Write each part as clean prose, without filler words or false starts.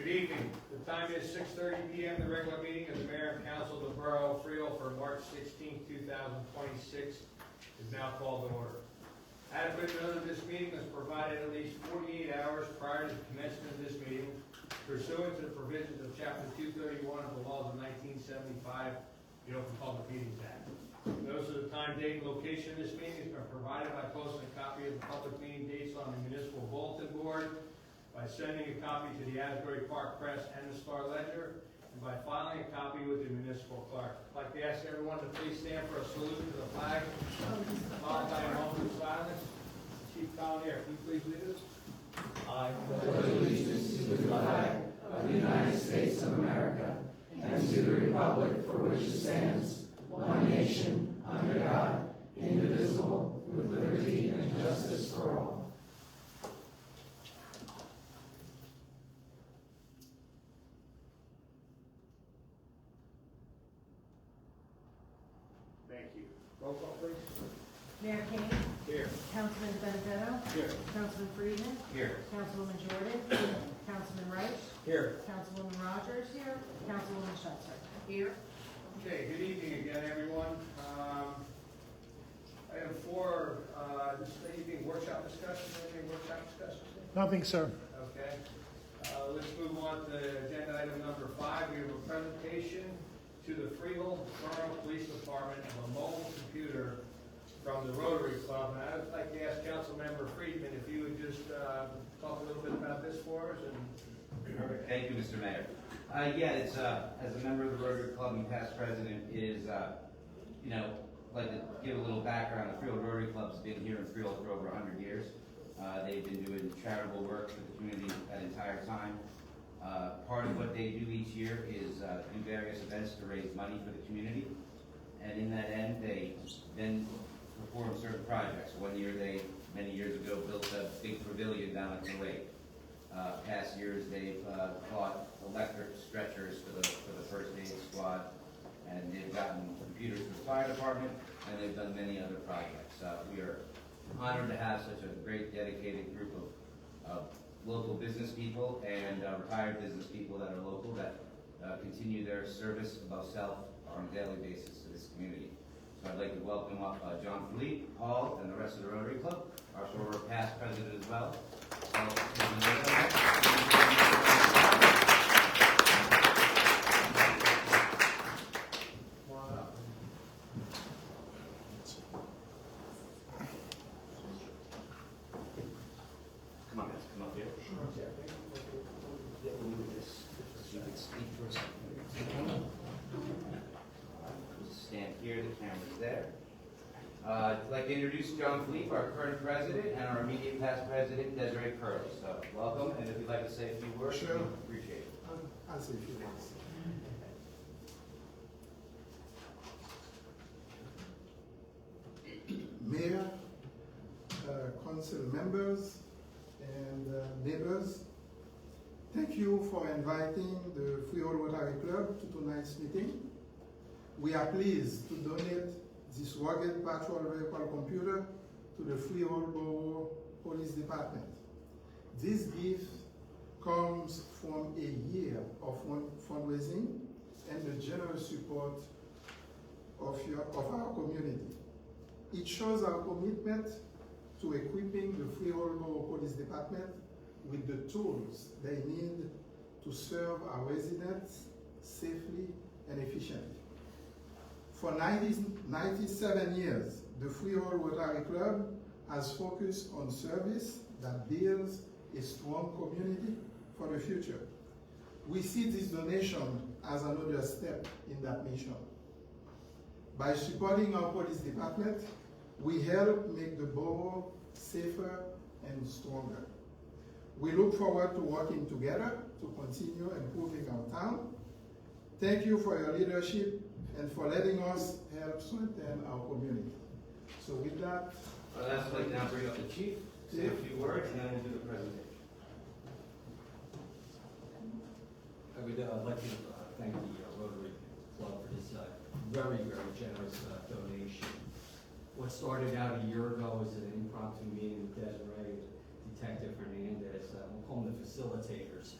Good evening. The time is 6:30 p.m. The regular meeting of the Mayor and Council of the Borough of Freehold for March 16, 2026 is now called to order. Adequate notice of this meeting was provided at least 48 hours prior to the commencement of this meeting pursuant to the provisions of Chapter 231 of the laws of 1975, the Open Public Meetings Act. Notice of the time, date, and location of this meeting has been provided by posting a copy of the public meeting dates on the municipal bulletin board, by sending a copy to the Asbury Park Press and the Star Ledger, and by filing a copy with the municipal clerk. I'd like to ask everyone to please stand for a salute to the flag, followed by a moment of silence. Chief Collier, can you please lead us? I pledge allegiance to the flag of the United States of America and to the republic for which it stands, one nation, under God, indivisible, with liberty and justice for all. Thank you. Roll call, please. Mayor King, Here. Councilman Benedetto, Here. Councilman Friedman, Here. Councilwoman Jordan, Councilman Reich, Here. Councilwoman Rogers, Councilwoman Schuster. Here. Okay, good evening again, everyone. Item 4, this evening workshop discussion. Any workshop discussion? Nothing, sir. Okay. Let's move on to agenda item number 5. We have a presentation to the Freehold Borough Police Department of a mobile computer from the Rotary Club. And I'd like to ask Councilmember Friedman if you would just talk a little bit about this for us. Perfect. Thank you, Mr. Mayor. It's as a member of the Rotary Club and past president is, like to give a little background. The Freehold Rotary Club's been here in Freehold for over 100 years. They've been doing charitable work for the community that entire time. Part of what they do each year is do various events to raise money for the community. And in that end, they then perform certain projects. One year they, many years ago, built a big pavilion down at the lake. Past years they've bought electric stretchers for the first aid squad, and they've gotten computers for the fire department, and they've done many other projects. We are honored to have such a great dedicated group of local business people and retired business people that are local that continue their service above self on a daily basis to this community. So I'd like to welcome up John Philippe, Paul, and the rest of the Rotary Club, our former past president as well. Come on, guys, come up here. You can speak for a second. Stand here, the camera's there. I'd like to introduce John Philippe, our current president, and our immediate past president, Desiree Curley. So, welcome, and if you'd like to say a few words, Sure. we appreciate it. I'll say a few words. Mayor, council members, and neighbors, thank you for inviting the Freehold Rotary Club to tonight's meeting. We are pleased to donate this rugged patrol vehicle computer to the Freehold Borough Police Department. This gift comes from a year of fundraising and the generous support of our community. It shows our commitment to equipping the Freehold Borough Police Department with the tools they need to serve our residents safely and efficiently. For 97 years, the Freehold Rotary Club has focused on service that builds a strong community for the future. We see this donation as another step in that mission. By supporting our police department, we help make the borough safer and stronger. We look forward to working together to continue improving our town. Thank you for your leadership and for letting us help strengthen our community. So with that, I'd like to now bring up the chief, say a few words, and then we'll do the presentation. I would like to thank the Rotary Club for this very, very generous donation. What started out a year ago as an impromptu meeting with Desiree and Detective Hernandez, we'll call them the facilitators,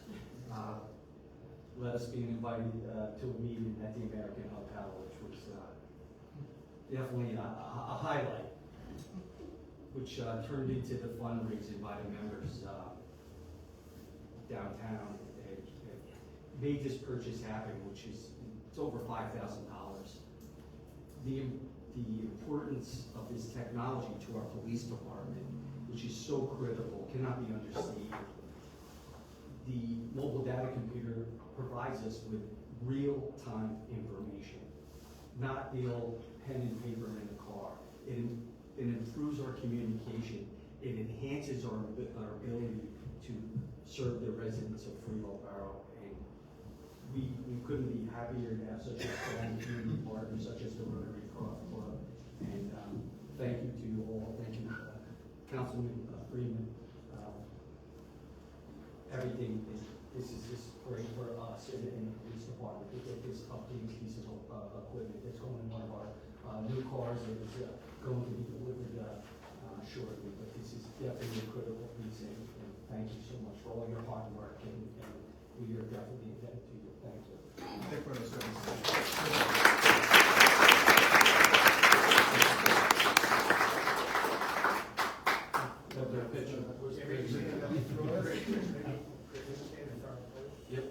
led us being invited to a meeting at the American Hotel, which was definitely a highlight, which turned into the fundraising by the members downtown. It made this purchase happen, which is it's over $5,000. The importance of this technology to our police department, which is so critical, cannot be understated. The mobile data computer provides us with real-time information, not the old pen and paper in the car. It improves our communication. It enhances our ability to serve the residents of Freehold Borough. And we couldn't be happier to have such a strong community partner such as the Rotary Club. And thank you to you all. Thank you, Councilman Freeman. Everything this is just great for us in the police department to get this updated piece of equipment that's going in one of our new cars that is going to be delivered shortly. But this is definitely a critical piece, and thank you so much for all your hard work, and we are definitely indebted to you. Thank you. Thank you, Mr. Have their picture. Yep.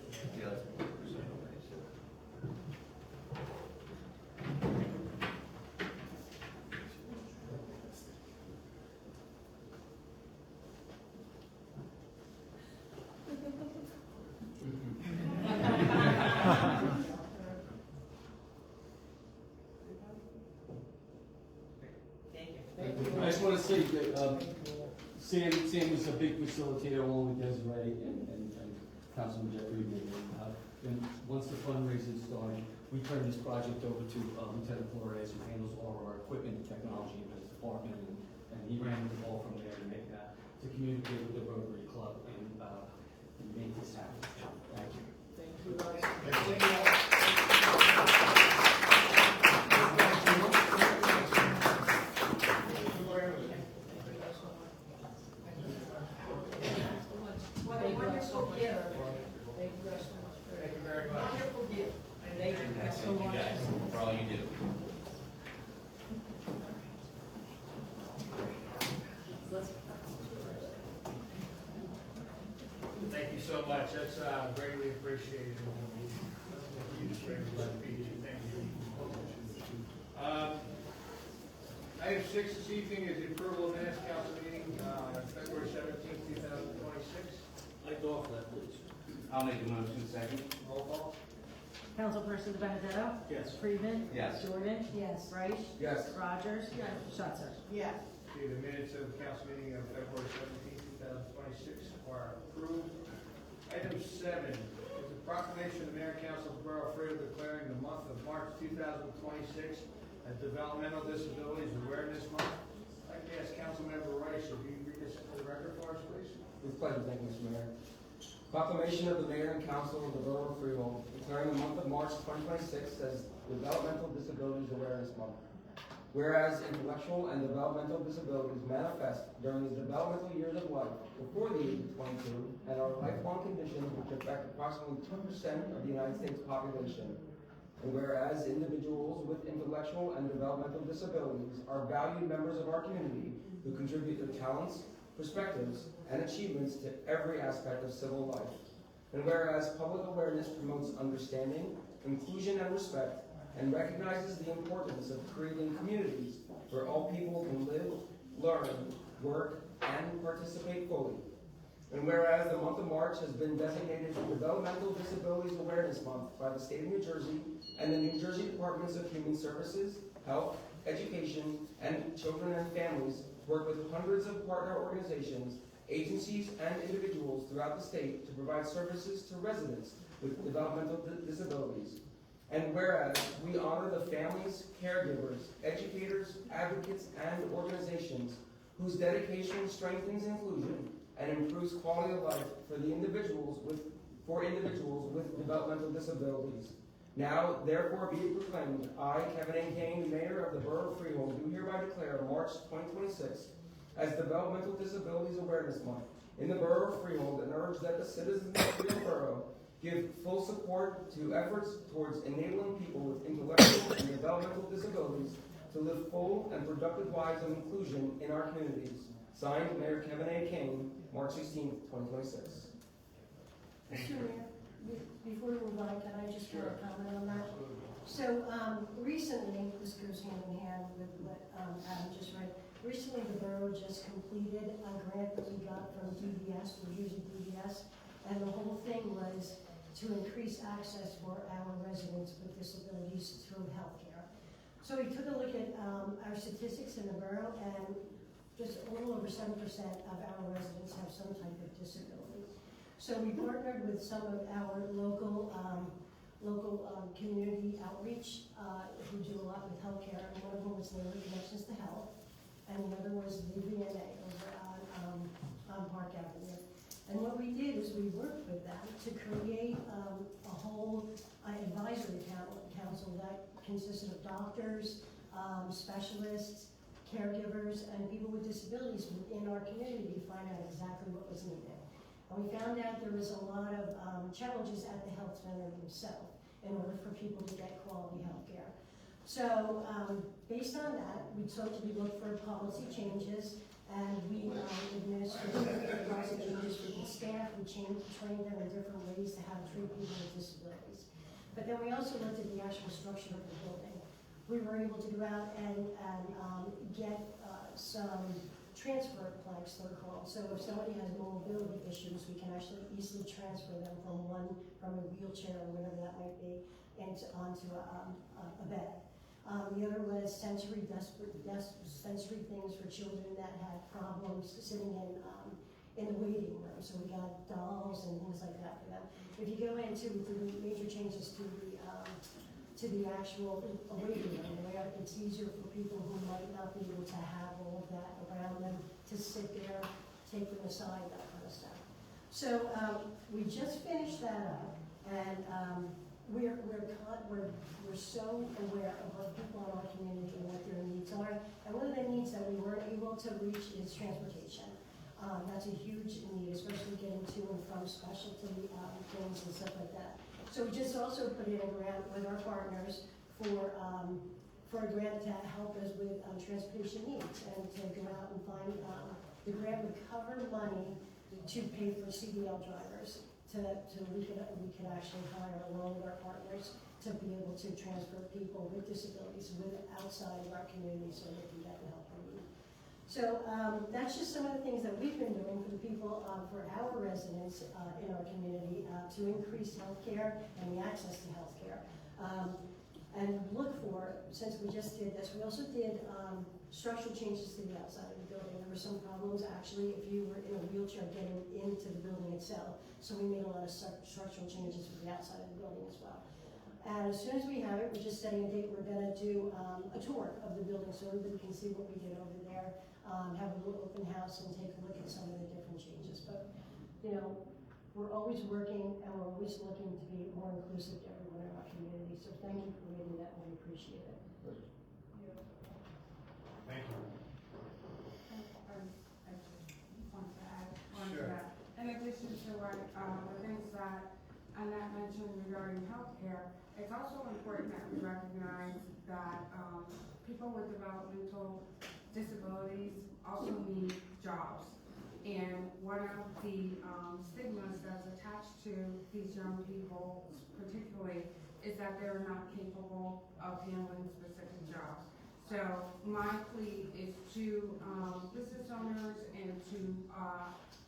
I just want to say that Sam was a big facilitator along with Desiree and Councilman Jeffrey. And once the fundraising started, we turned this project over to Lieutenant Flores, who handles all of our equipment and technology in his department, and he ran the ball from there to communicate with the Rotary Club and make this happen. Thank you. What a wonderful gift. Thank you very much. Wonderful gift. Thank you so Thank you much. guys for all you do. Thank you so much, that's greatly appreciated. Thank you. Item 6 this evening is the approval of minutes council meeting, February 17th, 2026. I'd go off that, please. I'll make a motion second. Roll call. Councilperson Benedetto? Yes. Freeman? Yes. Jordan? Yes. Rice? Yes. Rogers? Yes. Schuster? Yes. Okay, the minutes of the council meeting of February 17th, 2026 are approved. Item 7 is a proclamation of the Mayor and Council of the Borough of Freehold declaring the month of March 2026 as Developmental Disabilities Awareness Month. I'd like to ask Councilmember Rice, if you read this into the record for us, please. With pleasure, thank you, Mr. Mayor. Proclamation of the Mayor and Council of the Borough of Freehold declaring the month of March 2026 as Developmental Disabilities Awareness Month. Whereas intellectual and developmental disabilities manifest during the developmental years of life before the age of 22 and are lifelong conditions which affect approximately 2% of the United States population. And whereas individuals with intellectual and developmental disabilities are valued members of our community who contribute their talents, perspectives, and achievements to every aspect of civil life. And whereas public awareness promotes understanding, inclusion, and respect, and recognizes the importance of creating communities where all people can live, learn, work, and participate fully. And whereas the month of March has been designated Developmental Disabilities Awareness Month by the state of New Jersey and the New Jersey Departments of Human Services, Health, Education, and Children and Families work with hundreds of partner organizations, agencies, and individuals throughout the state to provide services to residents with developmental disabilities. And whereas we honor the families, caregivers, educators, advocates, and organizations whose dedication strengthens inclusion and improves quality of life for individuals with developmental disabilities. Now, therefore, be it proclaimed, I, Kevin A. Kane, Mayor of the Borough of Freehold, do hereby declare March 2026 as Developmental Disabilities Awareness Month in the Borough of Freehold, and urge that the citizens of Freehold Borough give full support to efforts towards enabling people with intellectual and developmental disabilities to live full and productive lives of inclusion in our communities. Signed, Mayor Kevin A. King, March 16, 2026. Mr. Mayor, before we move on, can I just make a comment on that? So, recently, this goes hand in hand with what Adam just read. Recently, the borough just completed a grant that we got from DBS, we're using DBS, and the whole thing was to increase access for our residents with disabilities through healthcare. So we took a look at our statistics in the borough, and just a little over 7% of our residents have some type of disability. So we partnered with some of our local community outreach who do a lot with healthcare, and one of them was Neighborhood Connections to Health, and the other was the VNA over on Park Avenue. And what we did is we worked with them to create a whole advisory council that consisted of doctors, specialists, caregivers, and people with disabilities within our community to find out exactly what was needed. And we found out there was a lot of challenges at the health center themselves in order for people to get quality health care. So based on that, we looked for policy changes, and we administered policy changes for the staff. We trained them in different ways to how to treat people with disabilities. But then we also looked at the actual structure of the building. We were able to go out and get some transfer planks, they're called. So if somebody has mobility issues, we can actually easily transfer them from a wheelchair or whatever that might be, onto a bed. The other was sensory things for children that had problems sitting in the waiting room. So we got dolls and things like that for them. If you go into the major changes to the actual waiting room, where it's easier for people who might not be able to have all of that around them to sit there, take them aside, that kind of stuff. So we just finished that up, and we're so aware of what people in our community and what their needs are. And one of the needs that we weren't able to reach is transportation. That's a huge need, especially getting to and from specialty things and stuff like that. So we just also put in a grant with our partners for a grant to help us with transportation needs, and to go out and find, the grant would cover money to pay for CDL drivers, we could actually hire along with our partners to be able to transfer people with disabilities outside of our community so they can get the help they need. So that's just some of the things that we've been doing for the people, for our residents in our community to increase healthcare and the access to healthcare. And look for, since we just did this, we also did structural changes to the outside of the building. There were some problems actually if you were in a wheelchair getting into the building itself. So we made a lot of structural changes for the outside of the building as well. And as soon as we have it, we're just setting a date. We're going to do a tour of the building so everybody can see what we did over there. Have a little open house and take a look at some of the different changes. But, you know, we're always working and we're always looking to be more inclusive to everyone in our community. So thank you for reading that, and we appreciate it. Thank you. I just want to add on to Sure. that. In addition to what the things that Annette mentioned regarding healthcare, it's also important that we recognize that people with developmental disabilities also need jobs. And one of the stigmas that's attached to these young people particularly is that they're not capable of handling specific jobs. So my plea is to business owners and to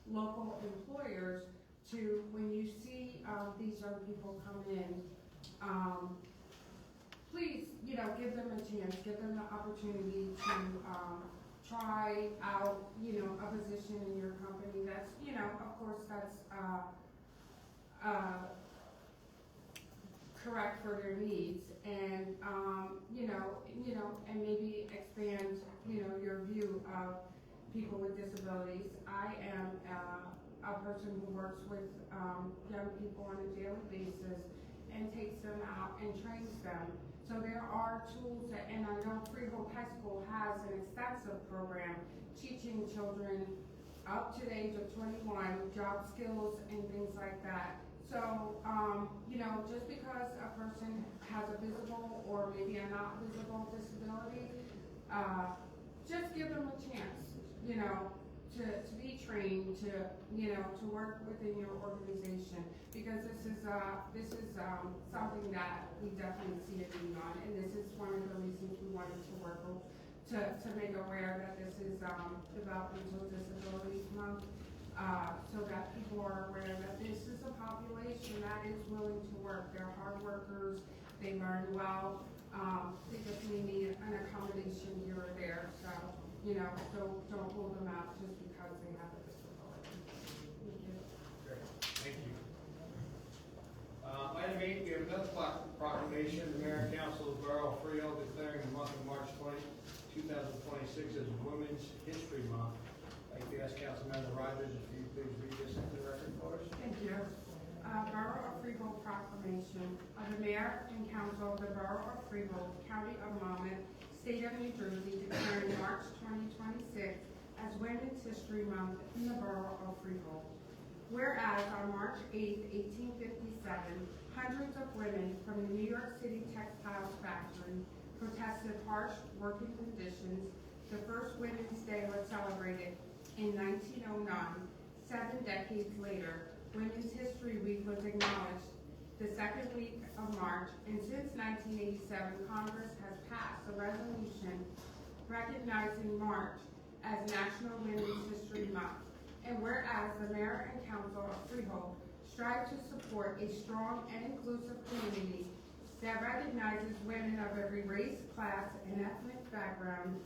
local employers to, when you see these young people come in, please, you know, give them a chance, give them the opportunity to try out, you know, a position in your company that's, you know, of course that's correct for their needs, and you know, and maybe expand, you know, your view of people with disabilities. I am a person who works with young people on a daily basis and takes them out and trains them. So there are tools that, and I know Freehold High School has an extensive program teaching children up to the age of 21 job skills and things like that. So you know, just because a person has a visible or maybe a not visible disability, just give them a chance, you know, to be trained, to, you know, to work within your organization, because this is something that we definitely see a need on, and this is one of the reasons we wanted to work to make aware that this is Developmental Disabilities Month, so that people are aware that this is a population that is willing to work. They're hard workers, they learn well, they just may need an accommodation here or there, so, you know, don't hold them out just because they have a disability. Thank you. Great, thank you. Item 8, we have another proclamation, the Mayor and Council of the Borough of Freehold declaring the month of March 2026 as Women's History Month. I'd like to ask Councilmember Rogers if you please read this into the record for us. Thank you. Borough of Freehold proclamation of the Mayor and Council of the Borough of Freehold, County of Monmouth, State of New Jersey, declaring March 2026 as Women's History Month in the Borough of Freehold. Whereas on March 8, 1857, hundreds of women from the New York City textiles factory protested harsh working conditions, the first Women's Day was celebrated in 1909. 7 decades later, Women's History Week was acknowledged the second week of March, and since 1987, Congress has passed a resolution recognizing March as National Women's History Month. And whereas the Mayor and Council of Freehold strive to support a strong and inclusive community that recognizes women of every race, class, and ethnic background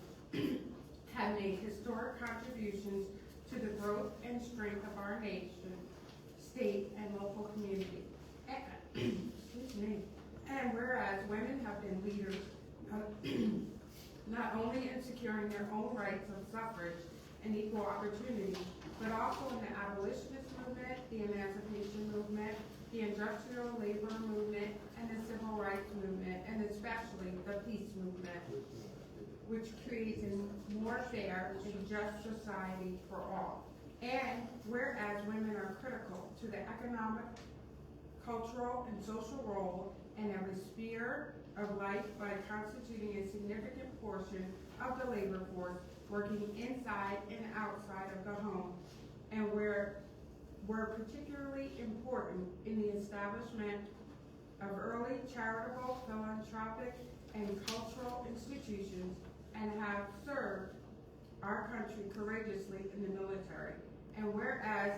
have made historic contributions to the growth and strength of our nation, state, and local community. Excuse me. And whereas women have been leaders not only in securing their own rights of suffrage and equal opportunity, but also in the abolitionist movement, the emancipation movement, the industrial labor movement, and the civil rights movement, and especially the peace movement, which creates a more fair and just society for all. And whereas women are critical to the economic, cultural, and social role in every sphere of life by constituting a significant portion of the labor force working inside and outside of the home, and were particularly important in the establishment of early charitable, philanthropic, and cultural institutions, and have served our country courageously in the military. And whereas,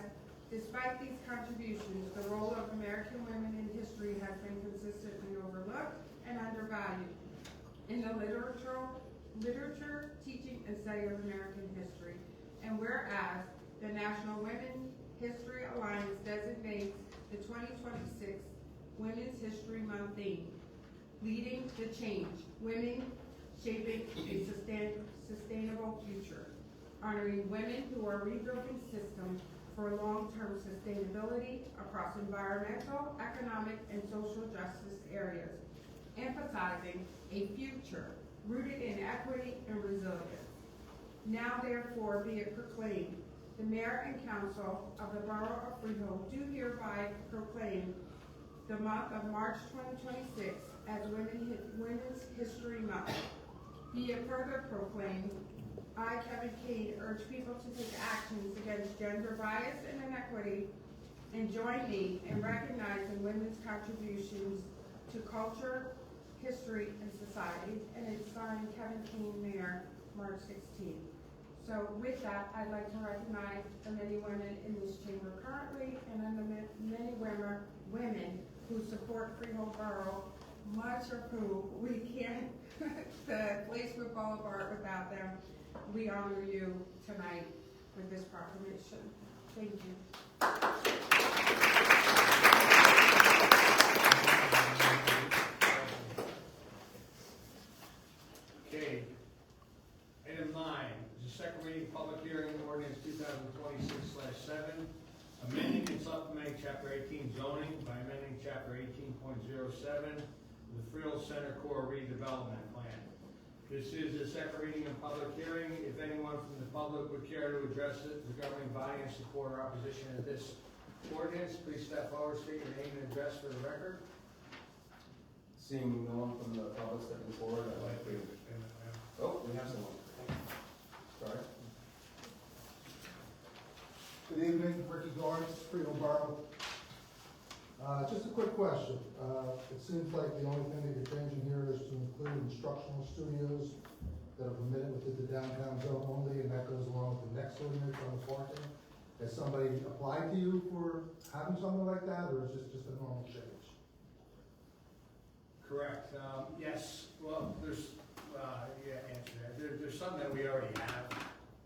despite these contributions, the role of American women in history has been consistently overlooked and undervalued in the literature, teaching, and study of American history. And whereas the National Women's History Alliance designates the 2026 Women's History Month theme, Leading the Change, Women Shaping a Sustainable Future, honoring women who are rebuilding systems for long-term sustainability across environmental, economic, and social justice areas, emphasizing a future rooted in equity and resilience. Now therefore be it proclaimed, the Mayor and Council of the Borough of Freehold do hereby proclaim the month of March 2026 as Women's History Month. Be it further proclaimed, I, Kevin Kane, urge people to take actions against gender bias and inequity and join me in recognizing women's contributions to culture, history, and society. And it's signed Kevin Kane, Mayor, March 16th. So with that, I'd like to recognize the many women in this chamber currently, and then the many women who support Freehold Borough, much of who we can't the Glacewood Boulevard without them. We honor you tonight with this proclamation. Thank you. Okay. Item 9 is the second reading public hearing ordinance 2026/7, amending and supplementing Chapter 18 zoning by amending Chapter 18.07 of the Freehold Center Core redevelopment plan. This is the second reading and public hearing. If anyone from the public would care to address it, the governing body in support or opposition of this ordinance, please step forward, state your name and address addressed for the record? Seeing no one from the public stepping forward, I'd like to, oh, we have someone. Sorry. Good evening, Ricky Garnes, Freehold Borough. Just a quick question. It seems like the only thing that you're changing here is to include instructional studios that are permitted within the downtown zone only, and that goes along with the next ordinance on the parking. Has somebody applied to you for having something like that, or is this just a normal change? Correct. Yes, well, there's, answer that. There's some that we already have,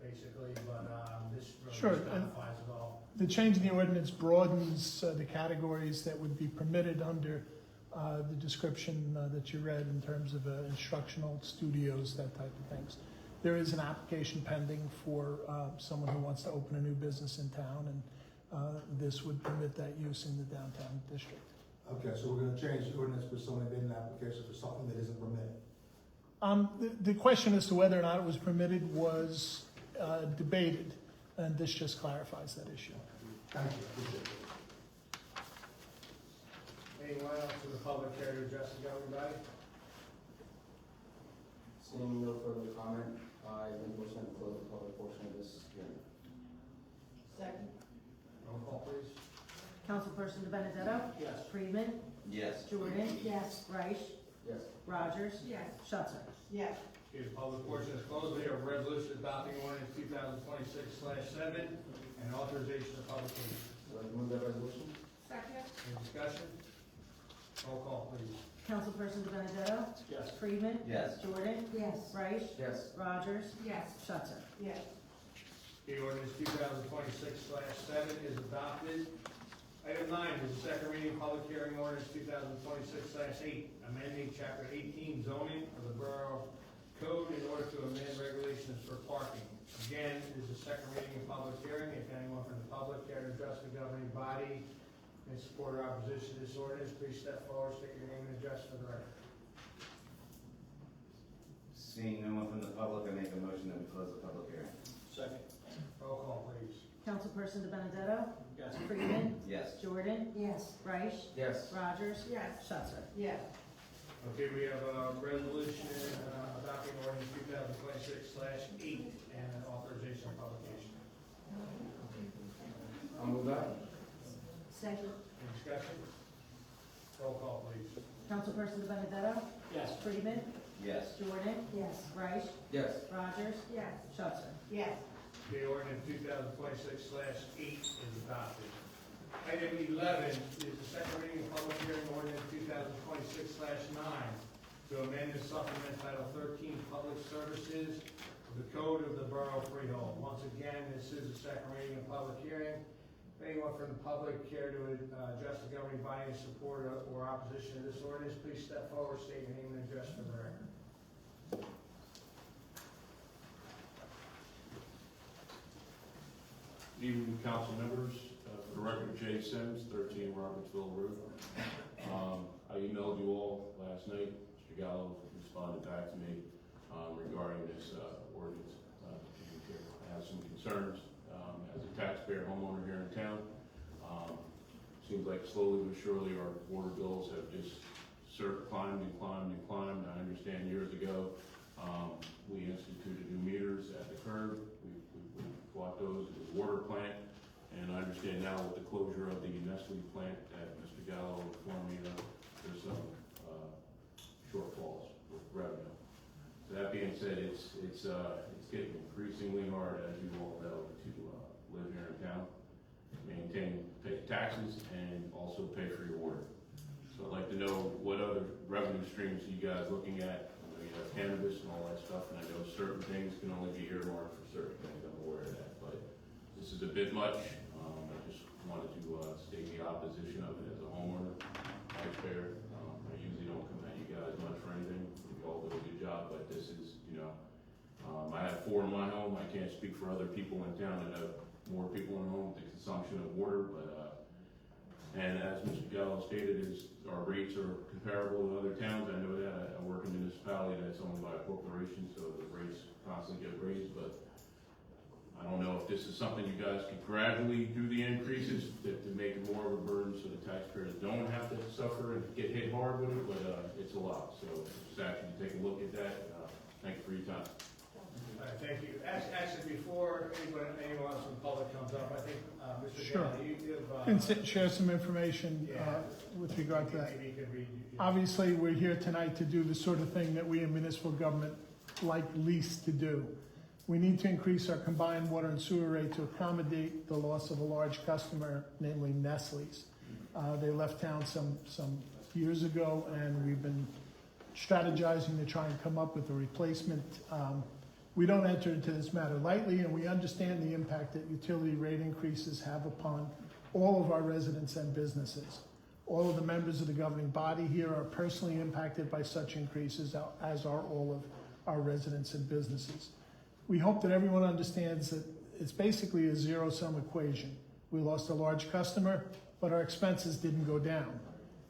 basically, but, this Sure, really and- codifies it all. The change in the ordinance broadens the categories that would be permitted under the description that you read in terms of instructional studios, that type of things. There is an application pending for someone who wants to open a new business in town, and this would permit that use in the downtown district. Okay, so we're gonna change the ordinance for somebody made an application for something that isn't permitted. The question as to whether or not it was permitted was debated, and this just clarifies that issue. Thank you, appreciate it. Anyone else in the public care to address the governing body? Seeing no further comment, I make a motion to close the public portion of this hearing. Second. Roll call, please. Councilperson De Benedetto? Yes. Freeman? Yes. Jordan? Yes. Reich? Yes. Rogers? Yes. Schutzer? Yes. Okay, the public portion is closed. We have a resolution adopting ordinance 2026/7 and authorization of publication. Would like to move that resolution? Second? Any discussion? Roll call, please. Councilperson De Benedetto? Yes. Freeman? Yes. Jordan? Yes. Reich? Yes. Rogers? Yes. Schutzer? Yes. Okay, ordinance 2026/7 is adopted. Item 9 is the second reading public hearing ordinance 2026/8, amending chapter 18 zoning of the Borough Code in order to amend regulations for parking. Again, it is a second reading and public hearing. If anyone from the public care to address the governing body in support or opposition to this ordinance, please step forward, state your name and address for the record. Seeing no one from the public, I make a motion that we close the public hearing. Second. Roll call, please. Councilperson De Benedetto? Yes. Freeman? Yes. Jordan? Yes. Reich? Yes. Rogers? Yes. Schutzer? Yes. Okay, we have a resolution adopting ordinance 2026/8 and an authorization of publication. I'll move that. Second. Any discussion? Roll call, please. Councilperson De Benedetto? Yes. Freeman? Yes. Jordan? Yes. Reich? Yes. Rogers? Yes. Schutzer? Yes. Okay, ordinance 2026/8 is adopted. Item 11 is the second reading of public hearing ordinance 2026/9 to amend and supplement Title 13 Public Services of the Code of the Borough of Freehold. Once again, this is a second reading and public hearing. If anyone from the public care to address the governing body in support or opposition to this ordinance, please step forward, state your name and address for the record. Evening, council members. For the record, Jay Sims, 13 Robertsville Road. I emailed you all last night. Mr. Gallo responded back to me regarding this ordinance. I have some concerns as a taxpayer homeowner here in town. Seems like slowly but surely our water bills have just climbed and climbed and climbed. I understand years ago we instituted new meters at the curb. We bought those at the water plant. And I understand now with the closure of the Nestle plant that Mr. Gallo informed me that there's some shortfalls with revenue. So that being said, it's getting increasingly hard, as you all know, to live here in town, pay taxes, and also pay for your water. So I'd like to know what other revenue streams you guys looking at. I know you have cannabis and all that stuff, and I know certain things can only be earmarked for certain things. I'm aware of that, but this is a bit much. I just wanted to state the opposition of it as a homeowner, taxpayer. I usually don't come at you guys much for anything. You all do a good job, but this is, I have 4 in my home. I can't speak for other people in town that have more people in home with the consumption of water, but and as Mr. Gallo stated, our rates are comparable to other towns. I know that. I work in a municipality that's owned by a corporation, so the rates constantly get raised, but I don't know if this is something you guys could gradually do the increases to make it more of a burden so the taxpayers don't have to suffer and get hit hard with it, but it's a lot. So just ask you to take a look at that. Thank you for your time. All right, thank you. Actually, before anyone else from the public comes up, I think, Mr. Sure. Daly, you have, Can share some information with regard to that. maybe you can read. Obviously, we're here tonight to do the sort of thing that we in municipal government like least to do. We need to increase our combined water and sewer rate to accommodate the loss of a large customer, namely Nestle's. They left town some years ago, and we've been strategizing to try and come up with a replacement. We don't enter into this matter lightly, and we understand the impact that utility rate increases have upon all of our residents and businesses. All of the members of the governing body here are personally impacted by such increases, as are all of our residents and businesses. We hope that everyone understands that it's basically a zero-sum equation. We lost a large customer, but our expenses didn't go down.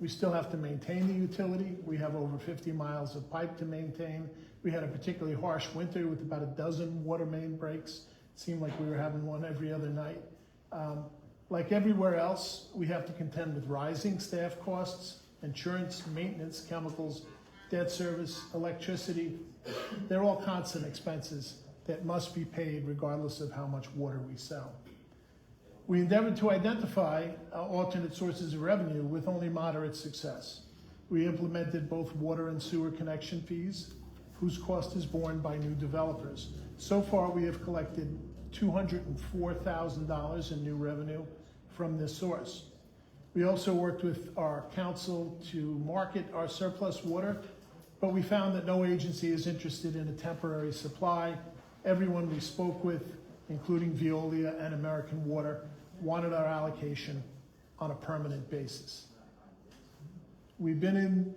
We still have to maintain the utility. We have over 50 miles of pipe to maintain. We had a particularly harsh winter with about a dozen water main breaks. It seemed like we were having one every other night. Like everywhere else, we have to contend with rising staff costs, insurance, maintenance, chemicals, debt service, electricity. They're all constant expenses that must be paid regardless of how much water we sell. We endeavored to identify alternate sources of revenue with only moderate success. We implemented both water and sewer connection fees, whose cost is borne by new developers. So far, we have collected $204,000 in new revenue from this source. We also worked with our council to market our surplus water, but we found that no agency is interested in a temporary supply. Everyone we spoke with, including Veolia and American Water, wanted our allocation on a permanent basis. We've been in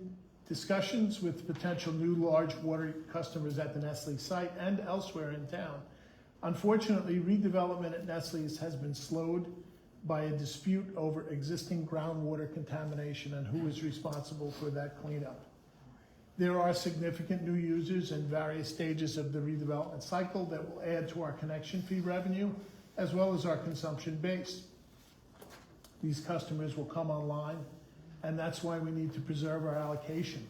discussions with potential new large water customers at the Nestle site and elsewhere in town. Unfortunately, redevelopment at Nestle's has been slowed by a dispute over existing groundwater contamination and who is responsible for that cleanup. There are significant new users in various stages of the redevelopment cycle that will add to our connection fee revenue, as well as our consumption base. These customers will come online, and that's why we need to preserve our allocation.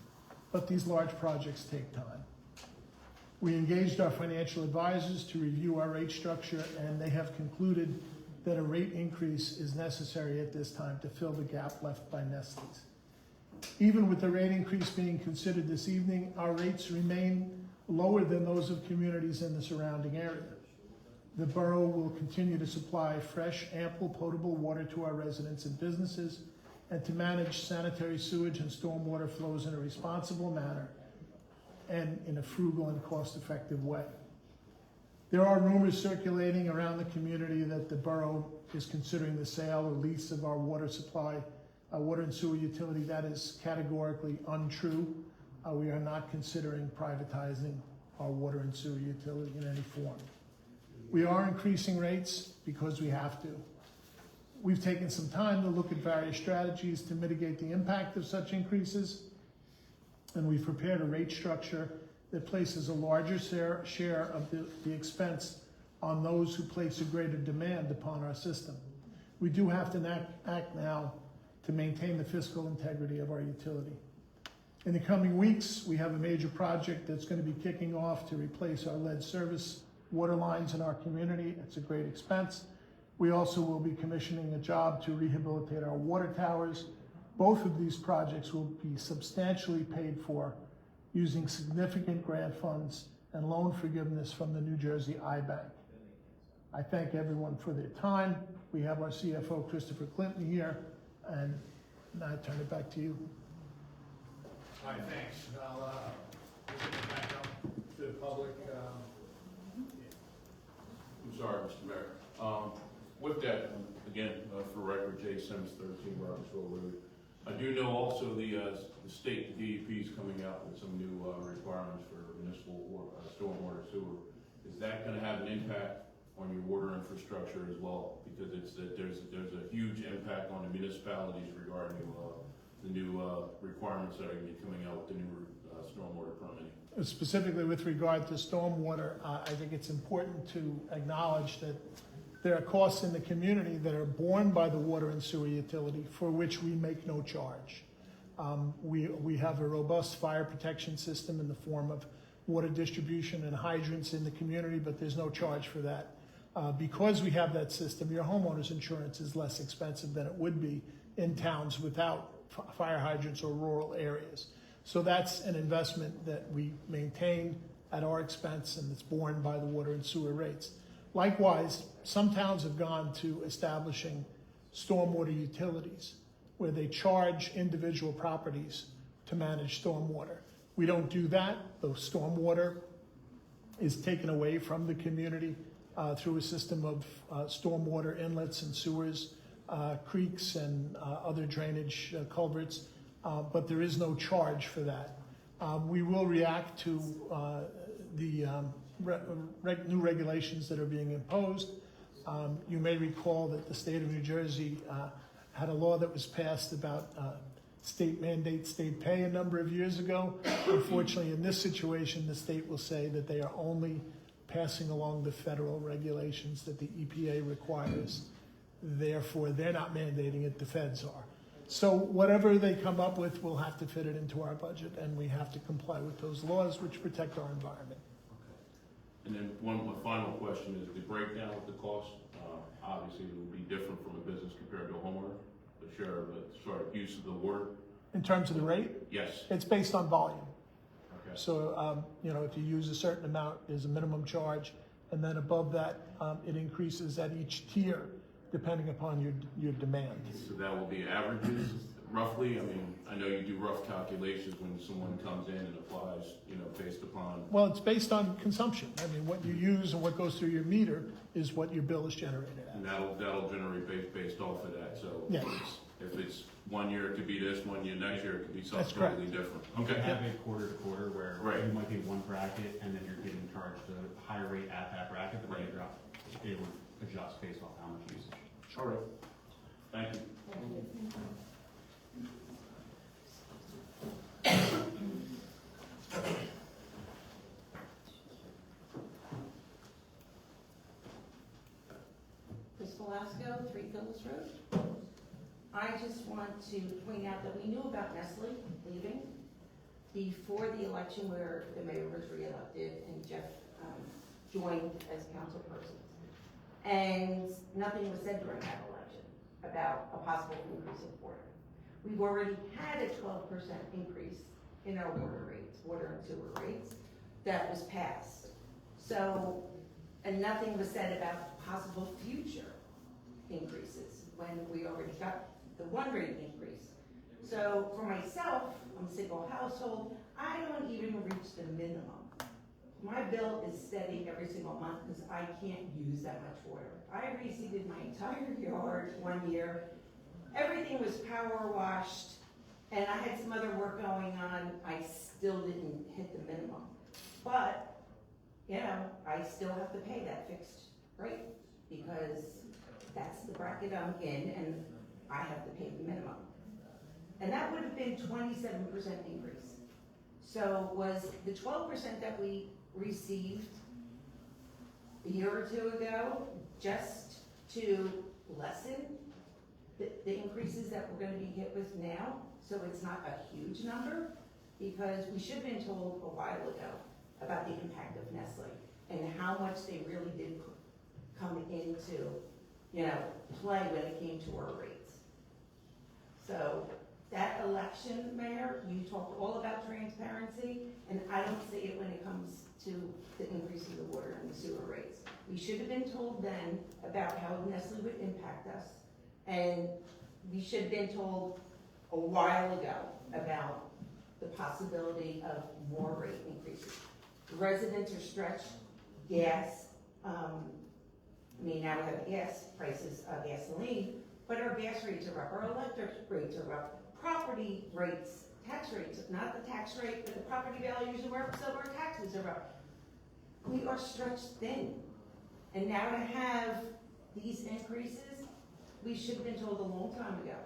But these large projects take time. We engaged our financial advisors to review our rate structure, and they have concluded that a rate increase is necessary at this time to fill the gap left by Nestle's. Even with the rate increase being considered this evening, our rates remain lower than those of communities in the surrounding area. The borough will continue to supply fresh, ample, potable water to our residents and businesses, and to manage sanitary sewage and stormwater flows in a responsible manner and in a frugal and cost-effective way. There are rumors circulating around the community that the borough is considering the sale or lease of our water supply, water and sewer utility. That is categorically untrue. We are not considering privatizing our water and sewer utility in any form. We are increasing rates because we have to. We've taken some time to look at various strategies to mitigate the impact of such increases, and we've prepared a rate structure that places a larger share of the expense on those who place a greater demand upon our system. We do have to act now to maintain the fiscal integrity of our utility. In the coming weeks, we have a major project that's going to be kicking off to replace our lead service water lines in our community. It's a great expense. We also will be commissioning a job to rehabilitate our water towers. Both of these projects will be substantially paid for using significant grant funds and loan forgiveness from the New Jersey I-Bank. I thank everyone for their time. We have our CFO, Christopher Clinton, here, and now I turn it back to you. All right, thanks. I'll give it back up to the public. I'm sorry, Mr. Mayor. With that, again, for record, Jay Sims, 13 Robertsville Road. I do know also the state, the DEP is coming out with some new requirements for municipal stormwater sewer. Is that going to have an impact on your water infrastructure as well? Because there's a huge impact on the municipalities regarding the new requirements that are going to be coming out with the new stormwater permitting. Specifically with regard to stormwater, I think it's important to acknowledge that there are costs in the community that are borne by the water and sewer utility for which we make no charge. We have a robust fire protection system in the form of water distribution and hydrants in the community, but there's no charge for that. Because we have that system, your homeowner's insurance is less expensive than it would be in towns without fire hydrants or rural areas. So that's an investment that we maintain at our expense, and it's borne by the water and sewer rates. Likewise, some towns have gone to establishing stormwater utilities where they charge individual properties to manage stormwater. We don't do that. The stormwater is taken away from the community through a system of stormwater inlets and sewers, creeks and other drainage culverts, but there is no charge for that. We will react to the new regulations that are being imposed. You may recall that the state of New Jersey had a law that was passed about state mandate, state pay a number of years ago. Unfortunately, in this situation, the state will say that they are only passing along the federal regulations that the EPA requires. Therefore, they're not mandating it, the feds are. So whatever they come up with, we'll have to fit it into our budget, and we have to comply with those laws which protect our environment. And then my final question is the breakdown of the cost. Obviously, it will be different from a business compared to a homeowner, the share of the sort of use of the water. In terms of the rate, Yes. it's based on volume. Okay. So, if you use a certain amount, there's a minimum charge, and then above that, it increases at each tier depending upon your demand. So that will be averages, roughly? I mean, I know you do rough calculations when someone comes in and applies, based upon... Well, it's based on consumption. I mean, what you use and what goes through your meter is what your bill is generated at. And that'll generate based off of that, so... Yeah. If it's 1 year, it could be this, 1 year, next year, it could be That's something correct. totally different. You Okay. can have it quarter to quarter where Right. you might be one bracket and then you're getting charged a higher rate at that bracket, but then it would adjust based off how much usage. All right. Thank you. Chris Velasco, 3 Phyllis Road. I just want to point out that we knew about Nestle leaving before the election where the mayor was reelected and Jeff joined as councilperson. And nothing was said during that election about a possible increase in water. We've already had a 12% increase in our water rates, water and sewer rates, that was passed. So, and nothing was said about possible future increases when we already got the 1 rate increase. So for myself, I'm a single household, I don't even reach the minimum. My bill is steady every single month because I can't use that much water. I reseeded my entire yard 1 year. Everything was power washed, and I had some other work going on. I still didn't hit the minimum. But, I still have to pay that fixed rate because that's the bracket I'm in, and I have to pay the minimum. And that would have been 27% increase. So was the 12% that we received a year or 2 ago just to lessen the increases that we're going to be hit with now, so it's not a huge number? Because we should have been told a while ago about the impact of Nestle and how much they really did come into, play when it came to our rates. So that election, Mayor, you talked all about transparency, and I don't see it when it comes to the increase in the water and the sewer rates. We should have been told then about how Nestle would impact us, and we should have been told a while ago about the possibility of more rate increases. Residents are stretched, gas, now we have gas prices, gasoline, but our gas rates are up, our electric rates are up, property rates, tax rates, not the tax rate, but the property values are up, so our taxes are up. We are stretched thin. And now to have these increases, we should have been told a long time ago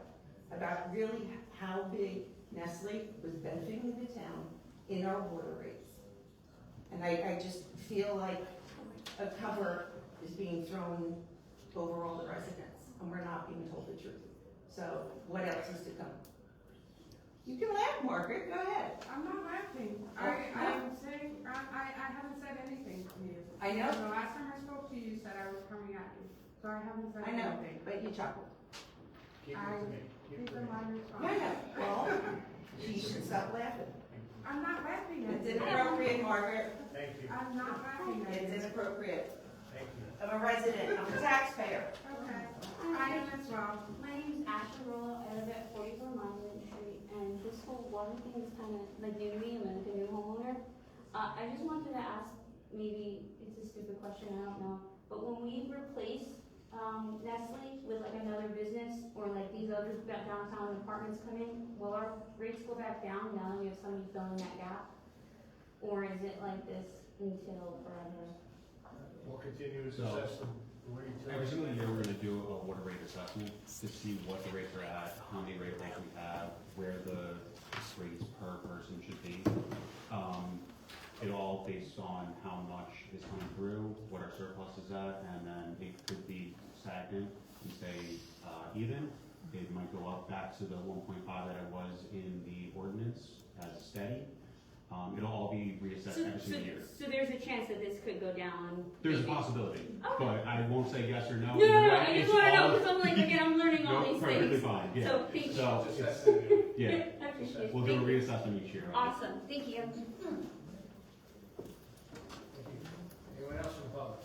about really how big Nestle was benefiting the town in our water rates. And I just feel like a cover is being thrown over all the residents, and we're not being told the truth. So what else is to come? You can laugh, Margaret, go ahead. I'm not laughing. I'm saying, I haven't said anything to you. I know. The last time I spoke to you, you said I was coming at you, so I haven't said I know, anything. but you chuckled. Keep it to me. Keep it These to are me. my No, responses. no, well, she should stop laughing. I'm not laughing at It's you. inappropriate, Margaret. Thank you, I'm not laughing at It's you. inappropriate. thank you. I'm a resident, I'm a taxpayer. Okay, I am as well. My name is Ashley Rollo. I live at 44 Monument Street, and this whole water thing is kind of like new to me. I'm like a new homeowner. I just wanted to ask, maybe it's a stupid question, I don't know, but when we replace Nestle with like another business, or like these other downtown apartments come in, will our rates go back down now that we have somebody filling that gap? Or is it like this until forever? We'll continue to So, assess them. Where you tell Every us. single year, we're gonna do a water rate assessment to see what the rates are at, how many rate breaks we have, where the rates per person should be. It all based on how much is coming through, what our surplus is at, and then it could be stagnant and stay even. It might go up back to the 1.5 that it was in the ordinance as steady. It'll all be reassessed every single year. So there's a chance that this could go down? There's a possibility, but I won't say yes or no. No, I It's just want to know, all- because I'm like, again, I'm learning all No, these perfectly things. fine, yeah. So, thank you. So, Just it's- assessing it. yeah, I appreciate it. we'll do a Thank you. reassessment each year. Awesome, thank you. Thank you. Anyone else in the public?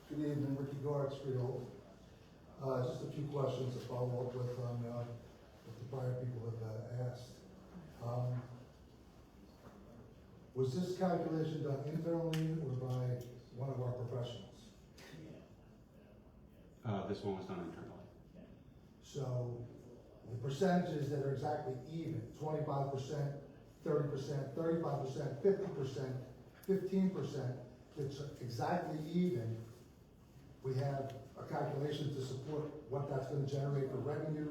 Good evening, Ricky Guards, Freehold. Just a few questions to follow up with on what the prior people have asked. Was this calculation done internally or by one of our professionals? This one was done internally. So the percentages that are exactly even, 25%, 30%, 35%, 50%, 15%, it's exactly even. We have a calculation to support what that's gonna generate for revenue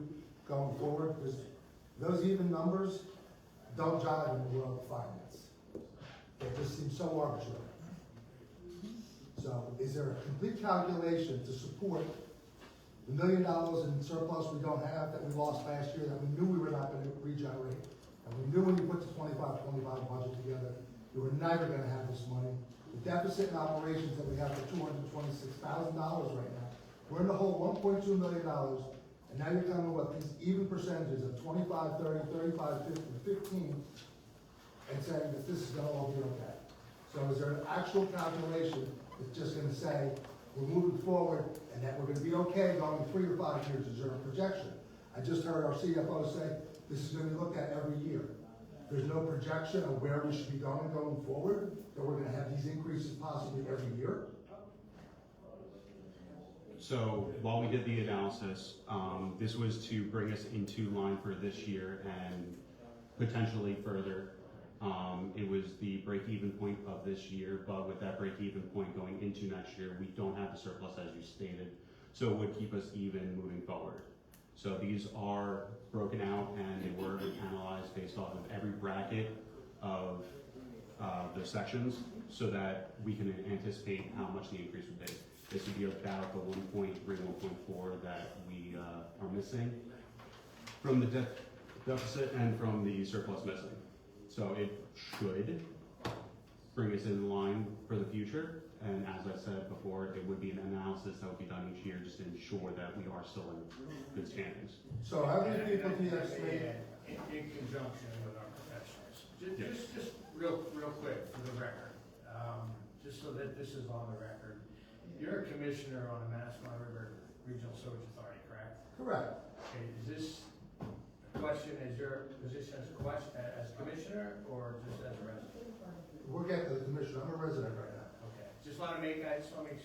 going forward, because those even numbers don't jive in the world of finance. They just seem so arbitrary. So is there a complete calculation to support the $1 million in surplus we don't have, that we lost last year, that we knew we were not gonna regenerate, and we knew when you put the 25-25 budget together, we were never gonna have this money. The deficit in operations that we have for $226,000 right now, we're in the hole $1.2 million, and now you're telling me what these even percentages of 25, 30, 35, 50, 15, and saying that this is gonna all be okay. So is there an actual calculation that's just gonna say, we're moving forward, and that we're gonna be okay going 3 or 5 years? Is there a projection? I just heard our CFO say, this is gonna be looked at every year. There's no projection of where we should be going forward, that we're gonna have these increases possibly every year? So while we did the analysis, this was to bring us into line for this year and potentially further. It was the break-even point of this year, but with that break-even point going into next year, we don't have the surplus as you stated, so it would keep us even moving forward. So these are broken out and they were analyzed based off of every bracket of the sections so that we can anticipate how much the increase would be. This would be about the 1.3, 1.4 that we are missing from the deficit and from the surplus missing. So it should bring us in line for the future. And as I said before, it would be an analysis that would be done each year just to ensure that we are still in good standings. So how many people do you estimate? In conjunction with our professionals. Yes. Just real quick for the record, just so that this is on the record. You're a commissioner on the Manasquan River Regional Sewage Authority, correct? Correct. Okay, is this question, is your position as commissioner or just as a resident? We'll get to the commissioner, I'm a resident right now. Okay, I just want to make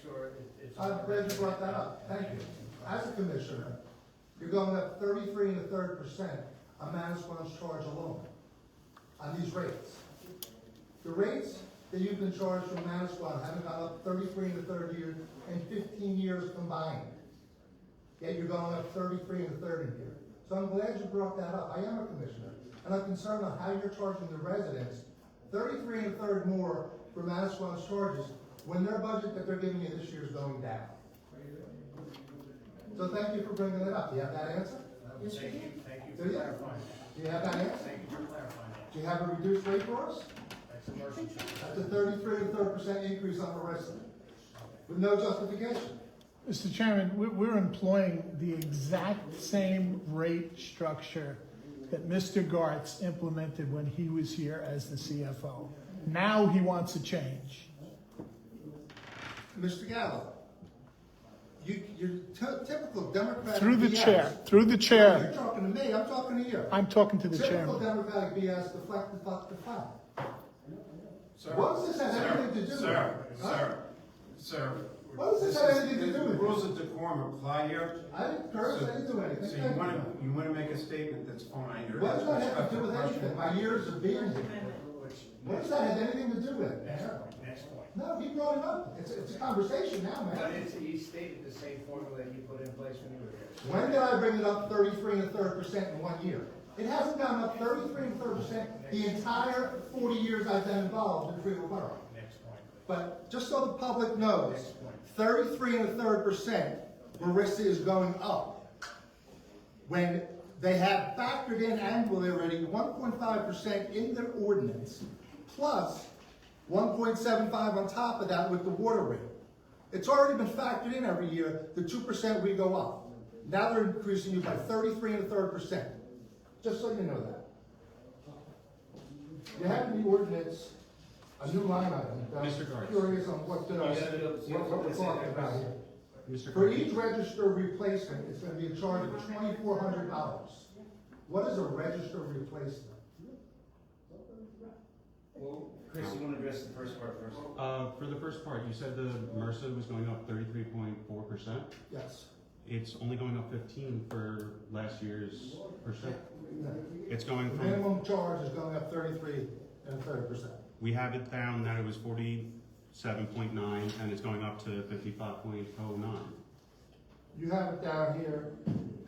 sure it's. I'm glad you brought that up, thank you. As a commissioner, you're going up 33 1/3% on Manasquan's charge alone on these rates. The rates, that you've been charged from Manasquan haven't gone up 33 in the third year and 15 years combined. Yet you're going up 33 in the third year. So I'm glad you brought that up. I am a commissioner, and I'm concerned on how you're charging the residents 33 and a third more for Manasquan's charges when their budget that they're giving you this year is going down. So thank you for bringing it up. Do you have that answer? Thank you Do for you? clarifying. Do you have that answer? Thank you for clarifying that. Do you have a reduced rate for us? That's a mercy check. That's a 33 and a third percent increase on the rest of it, with no justification. Mr. Chairman, we're employing the exact same rate structure that Mr. Gartz implemented when he was here as the CFO. Now he wants a change. Mr. Gallo, you're typical Democratic Through the BS. chair, through the You're chair. talking to me, I'm talking to you. I'm talking to the Typical chairman. Democratic BS, deflect. Sir, What does this have anything to do with? Sir, What does this have anything to do with? the rules of decorum apply here. I didn't curse, I didn't do anything. So you wanna make a statement that's fine, or What does that have to do respectful with question. anything? My years of being here. What does that have anything to do with it? Next point. No, he brought it up. It's a conversation now, But man. he stated the same formula that you put in place when you were here. When did I bring it up 33 and a third percent in 1 year? It hasn't gone up 33 and a third percent the entire 40 years I've been involved in Freehold Borough. Next point, please. But just so the public knows, 33 and a third percent, Marissa is going up. When they have factored in annually already 1.5% in their ordinance, plus 1.75 on top of that with the water rate. It's already been factored in every year, the 2% we go up. Now they're increasing you by 33 and a third percent. Just so you know that. You have in the ordinance a new line item. I'm Mr. Gartz. curious on what we're talking about here. Mr. For Gartz. each register replacement, it's gonna be a charge of $2,400. What is a register replacement? Well, Chris, you wanna address the first part first? For the first part, you said the MRSA was going up 33.4%. Yes. It's only going up 15 for last year's percent. No. It's going The from, minimum charge is going up 33 and a third percent. we have it down that it was 47.9 and it's going up to 55.09. You have it down here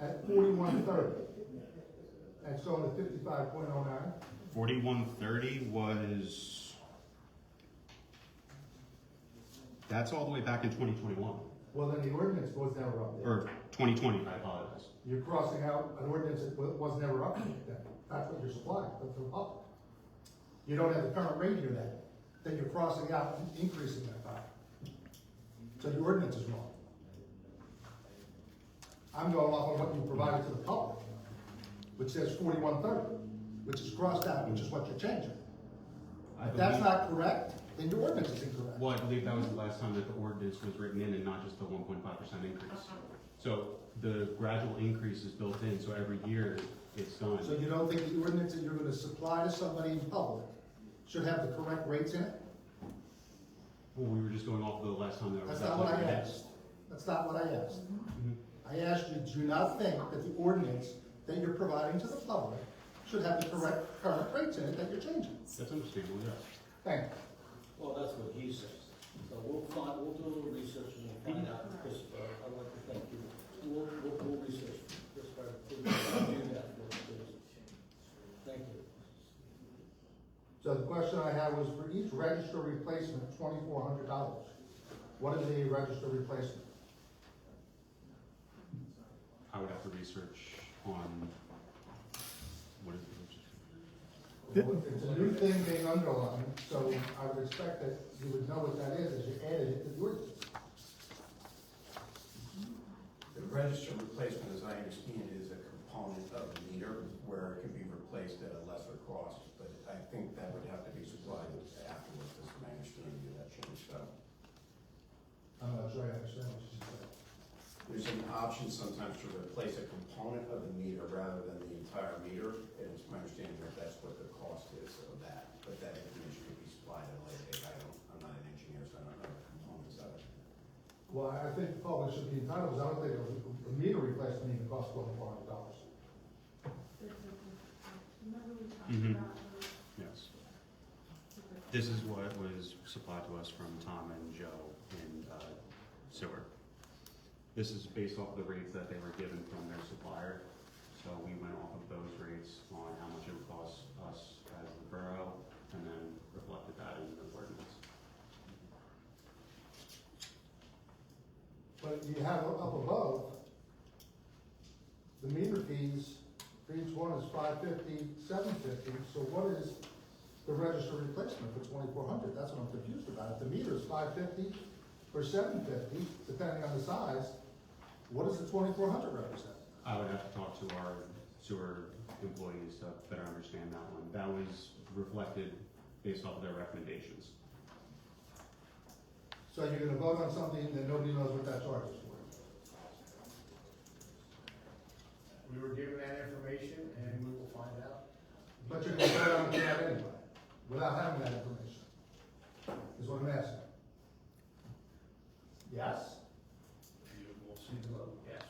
at 4130. And it's going to 55.09. 4130 was, that's all the way back in 2021, Well, then the ordinance was never up there. or 2020, I apologize. You're crossing out an ordinance that was never up there. That's what you're supplying to the public. You don't have the current rate here that you're crossing out and increasing that by. So the ordinance is wrong. I'm going off on what you provided to the public, which says 4130, which is crossed out, which is what you're changing. If that's not correct, then your ordinance is incorrect. Well, I believe that was the last time that the ordinance was written in and not just the 1.5% increase. So the gradual increase is built in, so every year it's done. So you don't think the ordinance that you're gonna supply to somebody in public should have the correct rates in it? Well, we were just going off of the last time that it was. That's not what I asked. That's not what I asked. I asked you, do you not think that the ordinance that you're providing to the public should have the correct current rates in it that you're changing? That's understandable, yes. Thank you. Well, that's what he says. So we'll do a little research and we'll find out. Chris, I'd like to thank you. We'll research. Chris, please do that for us, please. Thank you. So the question I had was for each register replacement, $2,400. What is a register replacement? I would have to research on, what is it? It's a new thing being underlined, so I would expect that you would know what that is as you added it to the ordinance. The register replacement, as I understand it, is a component of the meter where it can be replaced at a lesser cost, but I think that would have to be supplied afterwards, is my understanding of that change, so. I'm not sure I understand what you said. There's an option sometimes to replace a component of the meter rather than the entire meter, and it's my understanding that that's what the cost is of that, but that information could be supplied at a later date. I'm not an engineer, so I don't know the components of it. Well, I think the public should be entitled, because I don't think a meter replacement even costs $2,400. Remember we talked Mhm. about Yes. This is what was supplied to us from Tom and Joe in sewer. This is based off the rates that they were given from their supplier. So we went off of those rates on how much it would cost us as the borough, and then reflected that in the ordinance. But you have up above, the meter fees, for each one is $550, $750, so what is the register replacement for $2,400? That's what I'm confused about. If the meter is $550 or $750, depending on the size, what does the $2,400 represent? I would have to talk to our sewer employees to better understand that one. That was reflected based off of their recommendations. So you're gonna vote on something that nobody knows what that charge is for? We were given that information and we will find out. But you're gonna vote on that anyway, without having that information, is what I'm asking. Yes? You will see the vote, yes.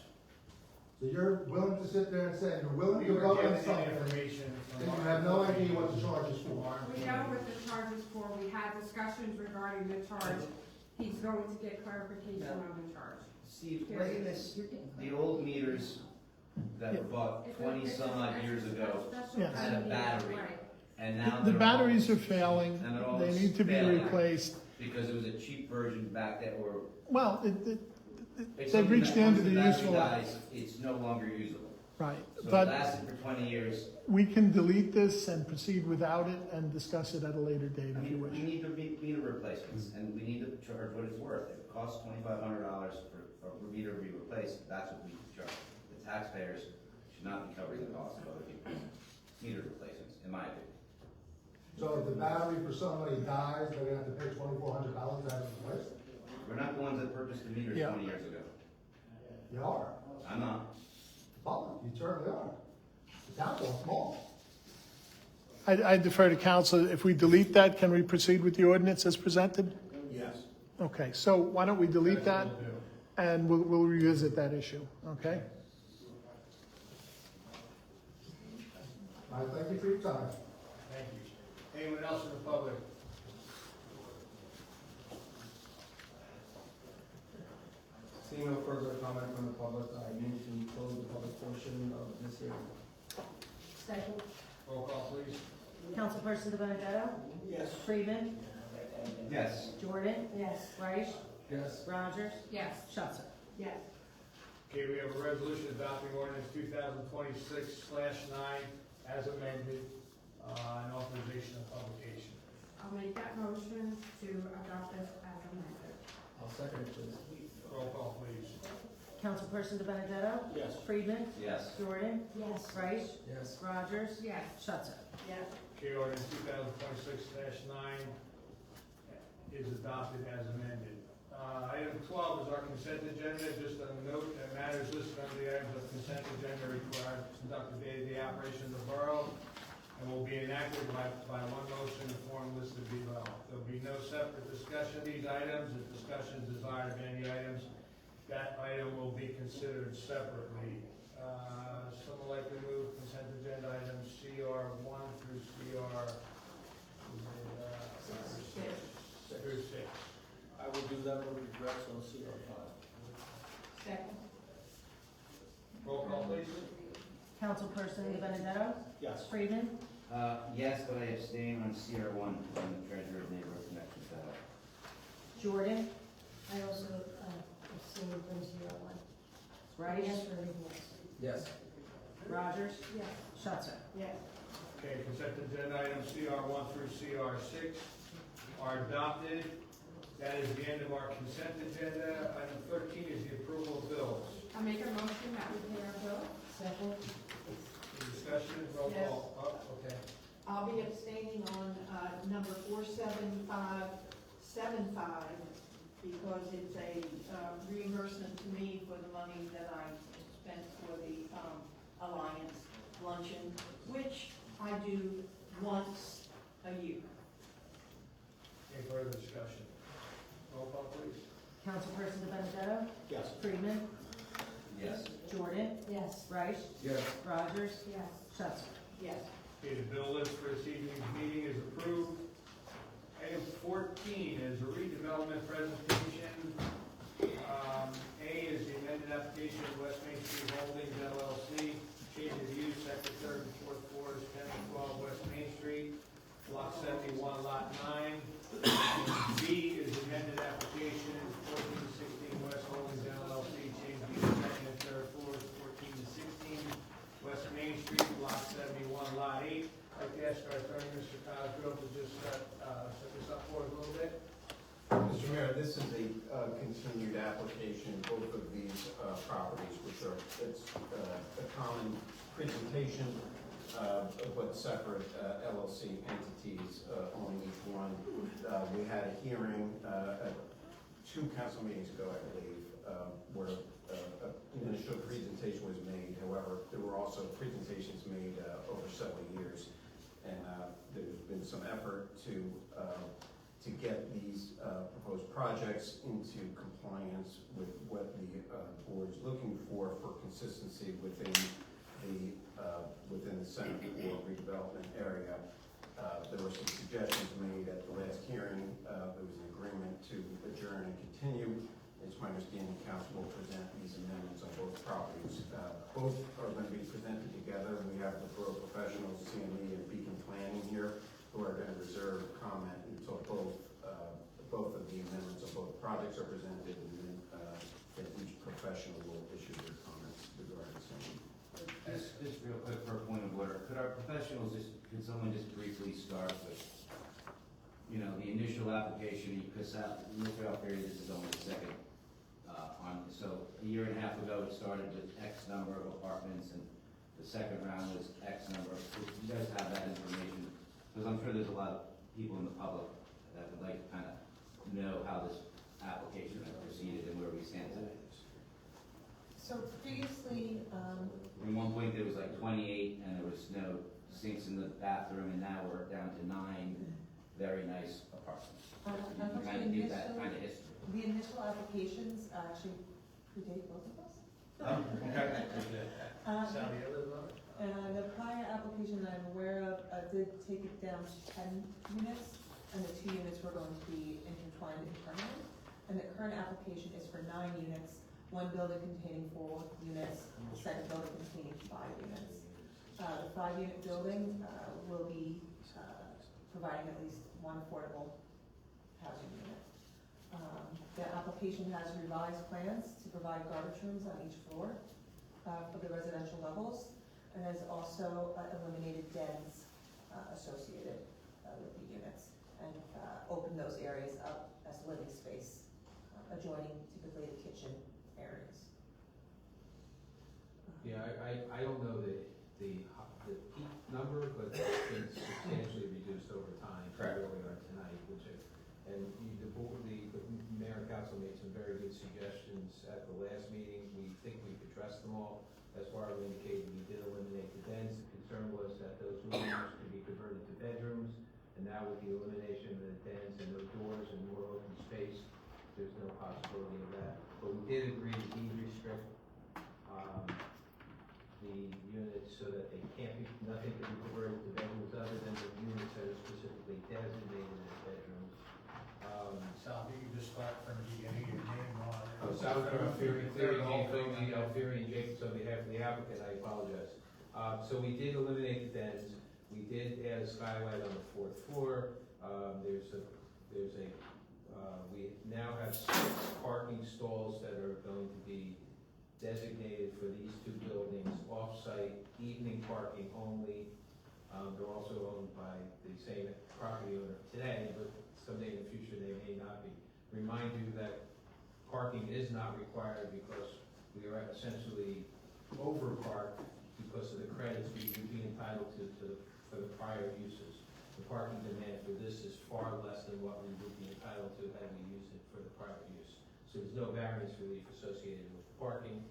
So you're willing to sit there and say, you're willing We to were vote on given something, that and information from you our have no idea employees. what the charge is for? We know what the charge is for, we had discussions regarding the charge. He's going to get clarification on the charge. Steve, wasn't this, the old meters that were bought It's a- 20 it's a some odd special- years ago special Yes. had a meeting, battery, right. and now The they're batteries all- are failing, and they're all they need to be failing replaced. Because it was a cheap version back then, or Well, it's they've something reached that the end once of the battery useful life. dies, it's no longer usable. Right, So it but lasted for 20 years. we can delete this and proceed without it and discuss it at a later date I if you mean, wish. we need meter replacements, and we need to charge what it's worth. If it costs $2,500 for a meter to be replaced, that's what we should charge. The taxpayers should not be covering the cost of other people's meter replacements, in my opinion. So if the battery for somebody dies, they're gonna have to pay $2,400 to have it replaced? We're not the ones that purchased the meters Yeah. 20 years ago. You are. I'm not. The public, you certainly are. The town's all small. I defer to council. If we delete that, can we proceed with the ordinance as presented? Yes. Okay, so why don't we delete that That's what we'll do. and we'll revisit that issue, okay? I thank you for your time. Thank you. Anyone else in the public? Seeing no further comment from the public, I move to close the public portion of this hearing. Second. Roll call, please. Councilperson De Benedetto? Yes. Freeman? Yes. Jordan? Yes. Reich? Yes. Rogers? Yes. Schutzer? Yes. Okay, we have a resolution adopting ordinance 2026/9 as amended, and authorization of publication. I'll make that motion to adopt this as amended. I'll second it, please. Roll call, please. Councilperson De Benedetto? Yes. Freeman? Yes. Jordan? Yes. Reich? Yes. Rogers? Yes. Schutzer? Yes. Okay, ordinance 2026/9 is adopted as amended. Item 12 is our consent agenda. Just a note that matters listed under the items of consent agenda require to conduct the day-to-day operation of the borough and will be enacted by one motion in the form listed below. There'll be no separate discussion of these items. If discussion is desired of any items, that item will be considered separately. Someone like to move consent agenda items CR 1 through CR through 6. I will do that with regrets on CR5. Second. Roll call, please. Councilperson De Benedetto? Yes. Freeman? Yes, but I abstain on CR1 on the treasurer's neighborhood connection setup. Jordan? I also, abstain from CR1. Reich? Yes for everything else. Yes. Rogers? Yes. Schutzer? Yes. Okay, consent agenda items CR 1 through CR 6 are adopted. That is the end of our consent agenda. Item 13 is the approval of bills. I'll make a motion that we pay our bill. Second. Any discussion? Roll Yes. call. Oh, okay. I'll be abstaining on number 47575 because it's a reimbursement to me for the money that I spent for the Alliance luncheon, which I do once a year. Any further discussion? Roll call, please. Councilperson De Benedetto? Yes. Freeman? Yes. Jordan? Yes. Reich? Yes. Rogers? Yes. Schutzer? Yes. Okay, the bill list for this evening's meeting is approved. Item 14 is a redevelopment presentation. A is the amended application of West Main Street Holdings LLC, change of use, second, third, and fourth floors, 10 and 12 West Main Street, Block 71, Lot 9. B is amended application, 14 to 16 West Holdings LLC, change of use, second and third floors, 14 to 16 West Main Street, Block 71, Lot 8. I'd like to ask our attorney, Mr. Cosgrove, to just set this up for us a little bit. Mr. Mayor, this is a continued application, both of these properties, which are, it's a common presentation, but separate LLC entities owning each one. We had a hearing 2 council meetings ago, I believe, where an initial presentation was made. However, there were also presentations made over several years, and there's been some effort to get these proposed projects into compliance with what the board is looking for consistency within the Center for Redevelopment area. There were some suggestions made at the last hearing. There was an agreement to adjourn and continue. It's my understanding council will present these amendments on both properties. Both are going to be presented together. We have the borough professionals, CME and Beacon Planning here, who are going to reserve comment until both of the amendments of both projects are presented, and then each professional will issue their comments regarding the same. Just real quick for a point of order, could someone just briefly start with, the initial application, because Mr. Alfieri, this is only the second so a year and a half ago, it started with X number of apartments, and the second round was X number. You guys have that information, because I'm sure there's a lot of people in the public that would like to kind of know how this application has proceeded and where we stand today. So previously, At one point, there was like 28, and there was no sinks in the bathroom, and now we're down to 9 very nice apartments. You can kind of give that kind of history. the initial applications actually predate both of us. The prior application that I'm aware of did take it down to 10 units, and the 2 units were going to be intertwined and permanent. And the current application is for 9 units, 1 building containing 4 units, the second building containing 5 units. The 5-unit building will be providing at least 1 affordable housing unit. The application has revised plans to provide garbage rooms on each floor for the residential levels, and has also eliminated dens associated with the units, and opened those areas up as living space, adjoining typically the kitchen areas. Yeah, I don't know the peak number, but it's been substantially reduced over time. Correct. Where we are tonight, the mayor and council made some very good suggestions at the last meeting. We think we've addressed them all. As Barbara indicated, we did eliminate the dens. The concern was that those rooms could be converted to bedrooms, and now with the elimination of the dens and no doors and more open space, there's no possibility of that. But we did agree to de-restrict the units so that they can't be, nothing can be converted to bedrooms other than the units that are specifically designated as bedrooms. Sal, you can just start from the beginning, your name on it. Oh, Salvatore Alfieri, Alfieri and Jacobs on behalf of the applicant, I apologize. So we did eliminate the dens. We did add a skylight on the 4th floor. We now have 6 parking stalls that are going to be designated for these 2 buildings, off-site, evening parking only. They're also owned by the same property owner today, but someday in the future they may not be. Remind you that parking is not required because we are essentially over-parked because of the credits we would be entitled to for the prior uses. The parking demand for this is far less than what we would be entitled to had we used it for the prior use. So there's no variance relief associated with the parking.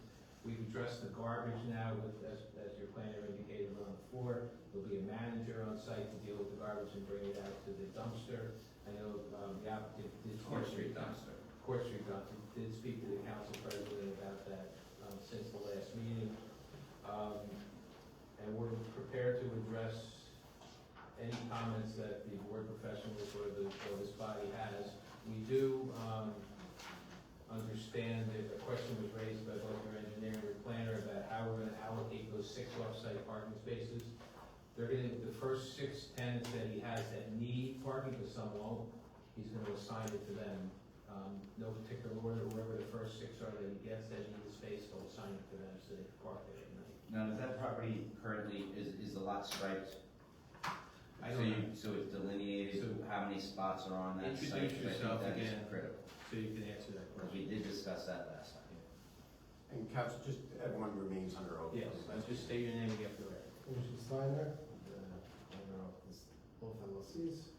We've addressed the garbage now, as your planner indicated, on the floor. There'll be a manager on site to deal with the garbage and bring it out to the dumpster. I know the applicant did Court Street dumpster. Court Street dumpster did speak to the council president about that since the last meeting. And we're prepared to address any comments that the board professionals or this body has. We do, understand that a question was raised by both your engineer and your planner about how we're gonna allocate those 6 off-site parking spaces. They're gonna, the first 6 tenants that he has that need parking, because some won't, he's gonna assign it to them. No particular order, wherever the first 6 are that he gets that need the space, he'll assign it to them so they can park there at night. Now, is that property currently, is the lot striped? I don't know. So it's delineated, how many spots are on that site? Introduce 'Cause I yourself think that is again. critical, So you can answer that because question. we did discuss that last time. And council, just everyone remains under oath. Yes, just state your name and get the record. Commissioner Steiner, the owner of both LLCs.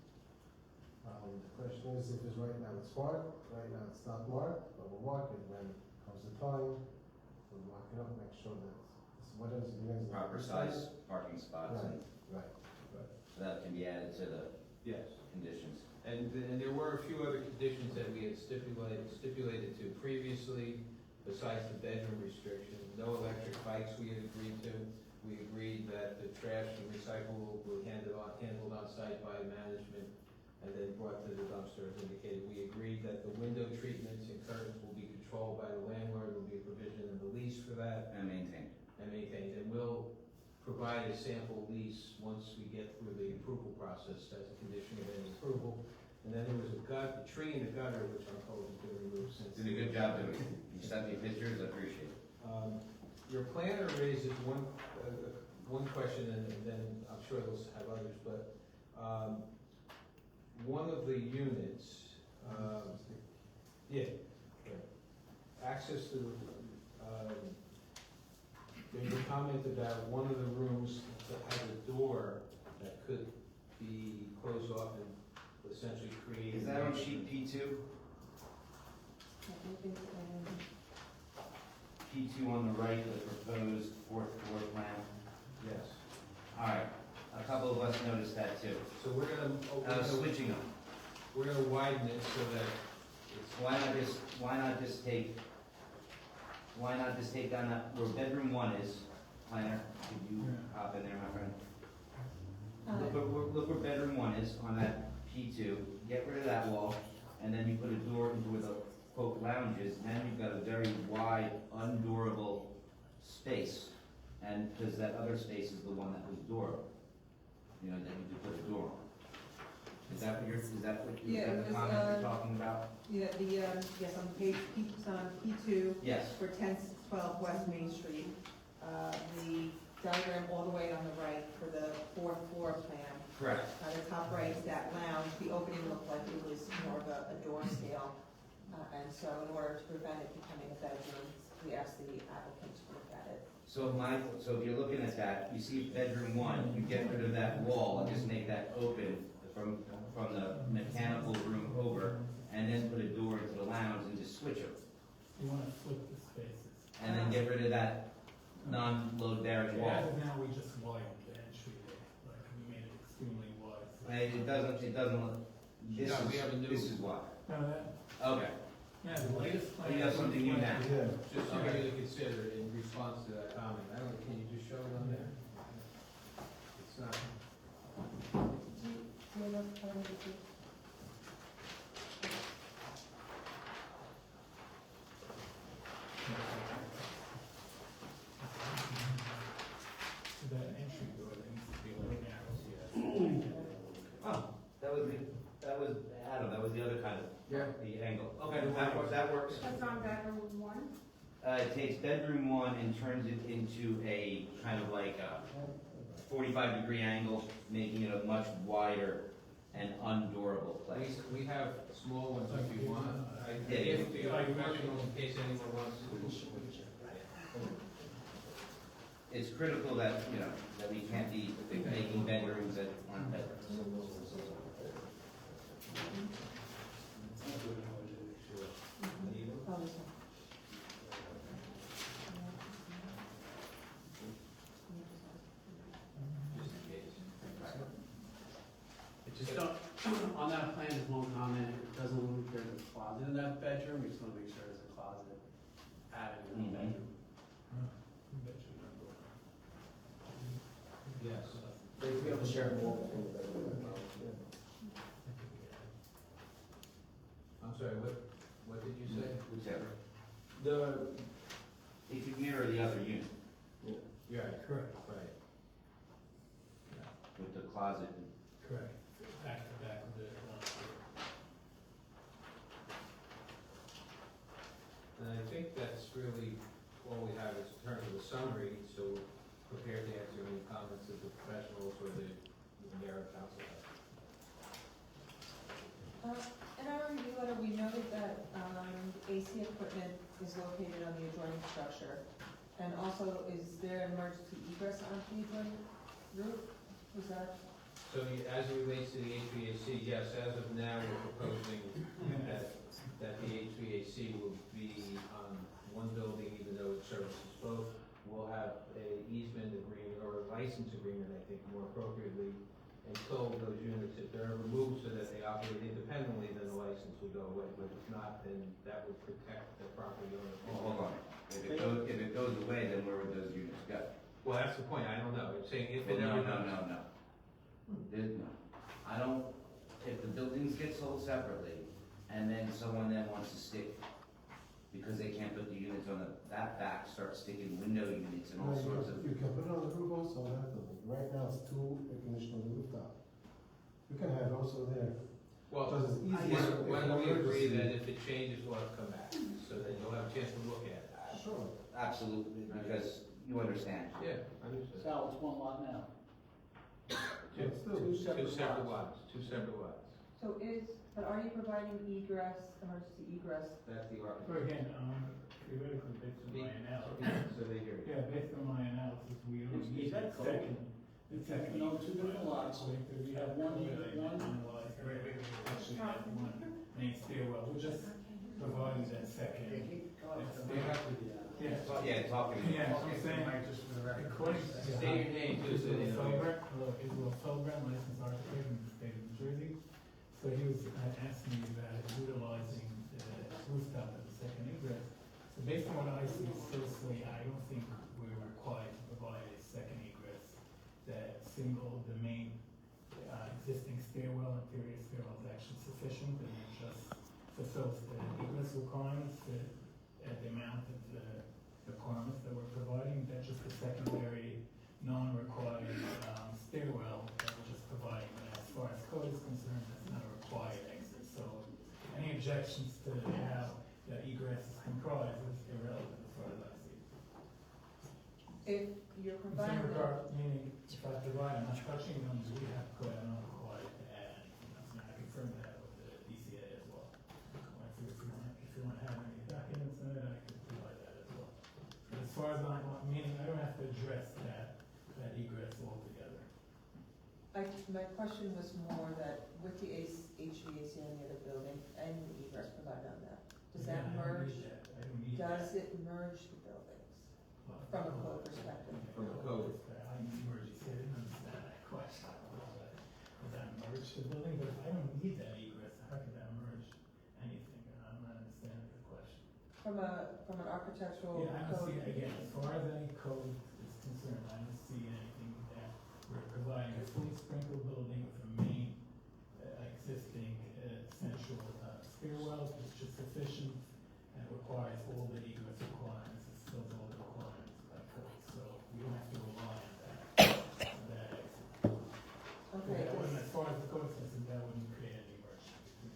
The question is, if it's right now it's marked, right now it's not marked, but we'll mark it when it comes the time. We'll mark it up, make sure that it's what is it. Proper size parking spots, and Right. so that can be added to the Yes. conditions. And there were a few other conditions that we had stipulated to previously, besides the bedroom restriction. No electric bikes we had agreed to. We agreed that the trash and recycle will be handled on site by management and then brought to the dumpster as indicated. We agreed that the window treatments and curtains will be controlled by the landlord. There will be a provision in the lease for that. And maintained. And we'll provide a sample lease once we get through the approval process as a condition of any approval. And then there was a tree in the gutter, which I'm told has been removed since. Did a good job doing it. You sent me pictures, I appreciate it. Your planner raises one question, and then I'm sure they'll have others, but, one of the units, access to, there's a comment about one of the rooms that has a door that could be closed off and essentially create. Is that on sheet P2? P2 on the right of the proposed 4th floor plan? Yes. All right, a couple of us noticed that too. So we're gonna. Switching them. We're gonna widen it so that it's. Why not just take down that, where bedroom 1 is, planner, could you hop in there, my friend? Look where bedroom 1 is on that P2, get rid of that wall, and then you put a door into where the quote lounges, then you've got a very wide, undoorable space. And, because that other space is the one that was doorable, you know, that you could put a door on. Is that what Yeah, it the was, comment you're talking about? Yeah, yes, on page, it's on P2. Yes. For 1012 West Main Street. The diagram all the way on the right for the 4th floor plan. Correct. The top right is that lounge, the opening looked like it was more of a door scale. And so in order to prevent it becoming a bedroom, we asked the applicant to look at it. So if you're looking at that, you see bedroom 1, you get rid of that wall and just make that open from the mechanical room over, and then put a door into the lounge and just switch them. You wanna flip the spaces. And then get rid of that non-load bearing wall. As of now, we just widened the entry there, like, we made it extremely wide. It doesn't look, No, we have a new. this is why. No, that, Okay. yeah, the latest plan. You have something new now. Just for you to consider in response to that comment, I don't know, can you just show it on there? It's not. Do you know if I need to- That entry door, that needs to be like narrow. Oh, that was Adam, that was the other kind of, the angle. Okay, that works. That's on bedroom 1. It takes bedroom 1 and turns it into a kind of like a 45-degree angle, making it a much wider and undoorable place. We have small ones if you want. I Yeah, gave the professionals in case anyone wants to. It's critical that, you know, that we can't be making bedrooms that aren't bedrooms. Oh, this one. Just on that plan, there's one comment, it doesn't look like there's a closet in that bedroom, we just wanna make sure there's a closet added in the bedroom. Yes. They have a shared wall between the bedroom. It could mirror the other unit Yeah, correct, right. with the closet. Correct. Back to back of the And I think that's really all we have is in terms of the summary, so prepared to answer any comments of the professionals or the mayor and council. In our review letter, we noted that the AC equipment is located on the adjoining structure. And also, is there an emergency egress onto the adjoining roof? Was that? So as it relates to the HVAC, yes, as of now, we're proposing that the HVAC will be on one building, even though it services both. We'll have a easement agreement or a license agreement, I think more appropriately, until those units, if they're removed so that they operate independently, then the license will go away. But if not, then that would protect the property owner. Well, hold on. If it goes away, then where would those units go? Well, that's the point. I don't know. I'm saying if it Well, ever goes. no. No. I don't, if the buildings get sold separately, and then someone then wants to stick, because they can't put the units on that back, start sticking window units and all sorts of. You can put it on the roof also on that building. Right now, it's 2 air conditioning on the rooftop. You can have also there. Well, Because it's easier. when we agree that if it changes, we'll have to come back, so that you'll have a chance to look at it. Sure. Absolutely, because you understand. Yeah, I understand. Sal, it's one lot now. Two separate lots. So but are you providing emergency egress? That's the So argument. again, theoretically, based on my analysis, So they hear you. yeah, based on my analysis, we don't need the second. No, two different lots. We have one here, one. Actually, have one main stairwell, we're just providing that second. They have to do that. Yeah. Talking. Yeah, so I'm saying, according to. State your name, too, so they know. Israel Feldbrand, licensed architect in the state of New Jersey. So he was asking me about utilizing the rooftop as a second egress. So based on what I see, firstly, I don't think we're required to provide a second egress. The main existing stairwell, interior stairwell is actually sufficient, and it just fulfills the egress requirements, the amount of the requirements that we're providing. That's just a secondary, non-required stairwell that we're just providing. But as far as code is concerned, that's not a required exit. So any objections to how that egress is comprised is irrelevant as far as I see. If you're In providing. some regard, meaning if I provide, I'm not touching them, we have code, I'm not required to add anything else. And I confirm that with the DCA as well. If you want to have any documents in it, I can provide that as well. But as far as meaning I don't have to address that egress altogether. My question was more that with the HVAC on the other building and the egress provided on that, does that Yeah, I don't merge? need that. I don't need that. Does it merge the buildings from a code perspective? From the code. I emergency, I didn't understand that question. Does that merge the building? But if I don't need that egress, how could that merge anything? I'm not understanding the question. From an architectural Yeah, I don't code? see, again, as far as any code is concerned, I don't see anything that we're providing a fully sprinkled building with a main existing essential stairwell, which is sufficient and requires all the egress requirements, it fills all the requirements by code, so we don't have to rely on that exit. Okay. That wouldn't, as far as the code is concerned, that wouldn't create any emergency.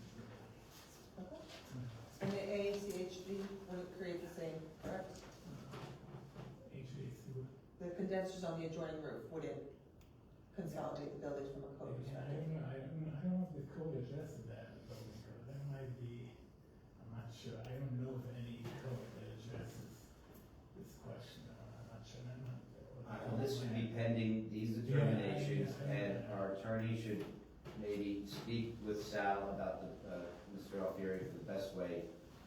Okay. And the AACHD would create the same, correct? HVAC would. The condensers on the adjoining roof wouldn't consolidate the buildings from a code Yeah, perspective? I don't know if the code addresses that in the building code, that might be, I'm not sure, I don't know of any code that addresses this question, I'm not sure, I'm not. Well, this should be pending these determinations, and our attorney should maybe speak with Sal about Mr. Alfieri for the best way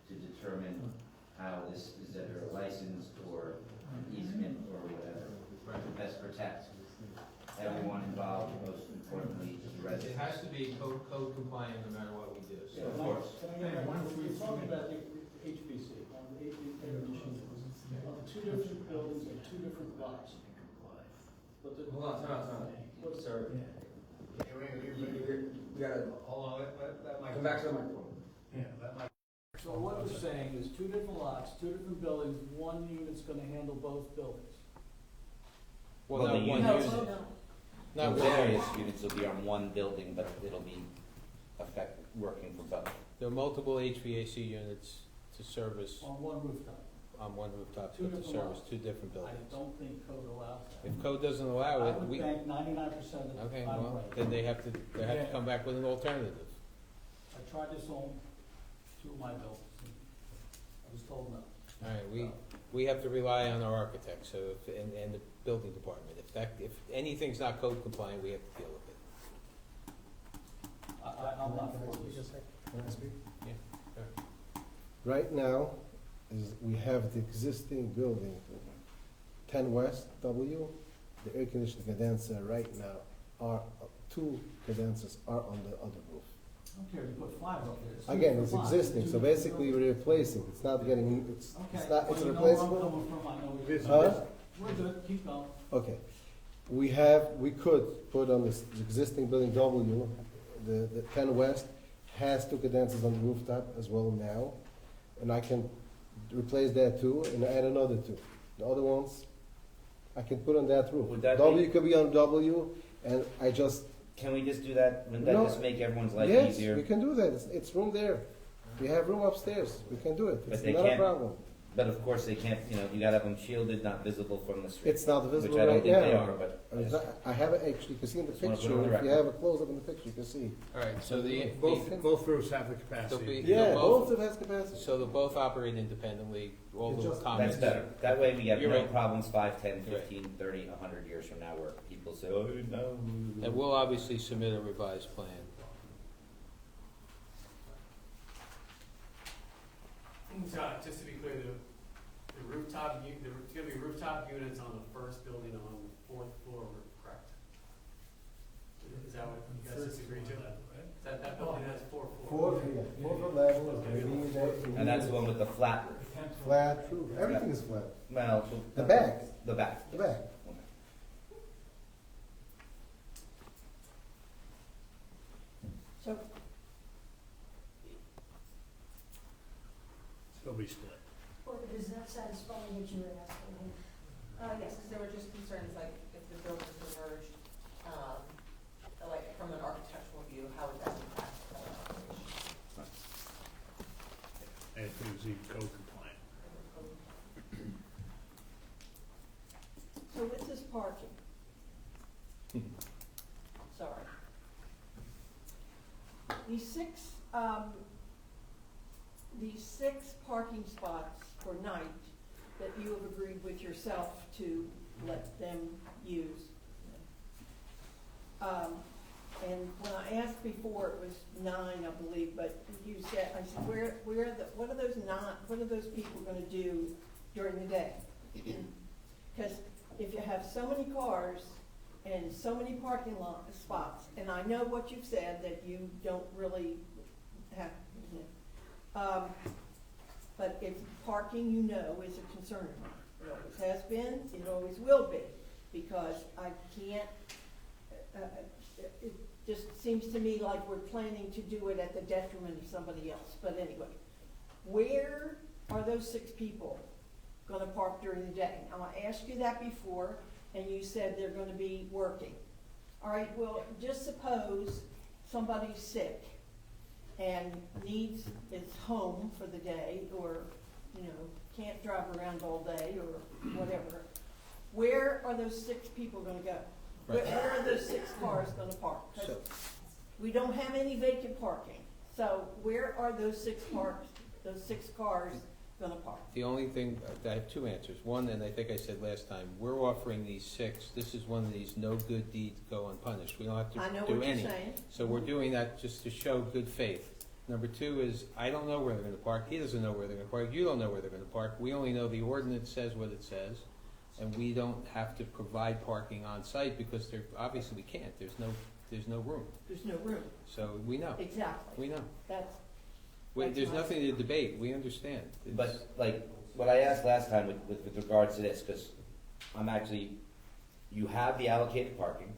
to determine how this is either licensed or an easement or whatever, to best protect everyone involved, most importantly, the It residents. has to be code compliant no matter what we do. So Yeah, of course. We're talking about the HVAC, on the air conditioning, on two different buildings and two different lots. But the. Hold on, time out. What's Sir, we gotta, Hold on, let Mike. come back to the microphone. Yeah, that might. So what we're saying is two different lots, two different buildings, one unit's gonna handle both buildings. Well, not the one units- unit. The various units will be on one building, but it'll be working for both. There are multiple HVAC units to service On one rooftop. on one rooftop, Two but to different service lots. two different I buildings. don't think code allows that. If code doesn't allow I it, would we, bank 99% of okay, I'm well, right. then they have to Yeah. come back with an alternative. I tried this on two of my buildings, and I was told no. All right, we have to rely on our architects, so if, and the building department. If anything's not code compliant, we have to deal with it. I'm not for this. Can I speak? Yeah, sure. Right now, we have the existing building, 10 West W, the air conditioning condenser right now are, 2 condensers are on the other roof. I don't care if you put 5 up there. It's Again, two it's for five. existing, Two so different basically buildings. we're replacing, it's not getting, it's Okay, not, it's well, you know where I'm replaceable. coming from, I know what you're Huh? saying. We're good, keep going. Okay, we could put on this existing building W, the 10 West has 2 condensers on the rooftop as well now, and I can replace that too, and add another 2. The other ones, I can put on that roof. Would that W be- could be on W, and I just. Can we just do that? Wouldn't that No. just make everyone's life Yes, easier? we can do that, it's room there. We have room upstairs, we can do it, But it's they not a can't- problem. But of course, they can't, you gotta have them shielded, not visible from the street. It's not visible Which I don't right think they now. are, but. I have it actually, you can see in the Just wanna put it picture, on the if you record. have a close-up in the picture, you can see. All right, so Both roofs have the capacity. Yeah, both of has capacity. So they'll both operate independently, all It's the just- comments. That's better. That way we have You're no right. problems 5, 10, You're right. 15, 30, 100 years from now where people say, oh, no. And we'll obviously submit a revised plan. So, just to be clear, the rooftop, there's gonna be rooftop units on the first building on the 4th floor, correct? Is that what you guys disagree to? That building has 4 floors? 4 levels, And that's the one with the flat roof. Flat roof, everything is flat. Well, The back. The back. The back. So, It'll be split. or does that satisfy what you were asking? Yes, because there were just concerns like if the buildings were merged, like from an architectural view, how would that impact the operation? And if it was even code compliant. So with this parking, sorry. These six parking spots per night that you have agreed with yourself to let them use. And when I asked before, it was 9, I believe, but you said, I said, what are those people gonna do during the day? Because if you have so many cars and so many parking lot spots, and I know what you've said, that you don't really have, but it's parking, you know, is a concern of mine. It always has been, it always will be, because I can't, it just seems to me like we're planning to do it at the detriment of somebody else. But anyway, where are those 6 people gonna park during the day? Now, I asked you that before, and you said they're gonna be working. All right, well, just suppose somebody's sick and is home for the day, or, can't drive around all day, or whatever. Where are those 6 people gonna go? Where are those 6 cars gonna park? 'Cause we don't have any vacant parking, so where are those 6 cars gonna park? The only thing, I have 2 answers. One, and I think I said last time, we're offering these 6, this is one of these no good deeds go unpunished. We don't have I know to do what you're any. saying. So we're doing that just to show good faith. Number 2 is, I don't know where they're gonna park, he doesn't know where they're gonna park, you don't know where they're gonna park. We only know the ordinance says what it says, and we don't have to provide parking on site because obviously we can't, there's no room. There's no room. So we know. Exactly. We know. That's There's my- nothing to debate, we understand. But like, what I asked last time with regards to this, because you have the allocated parking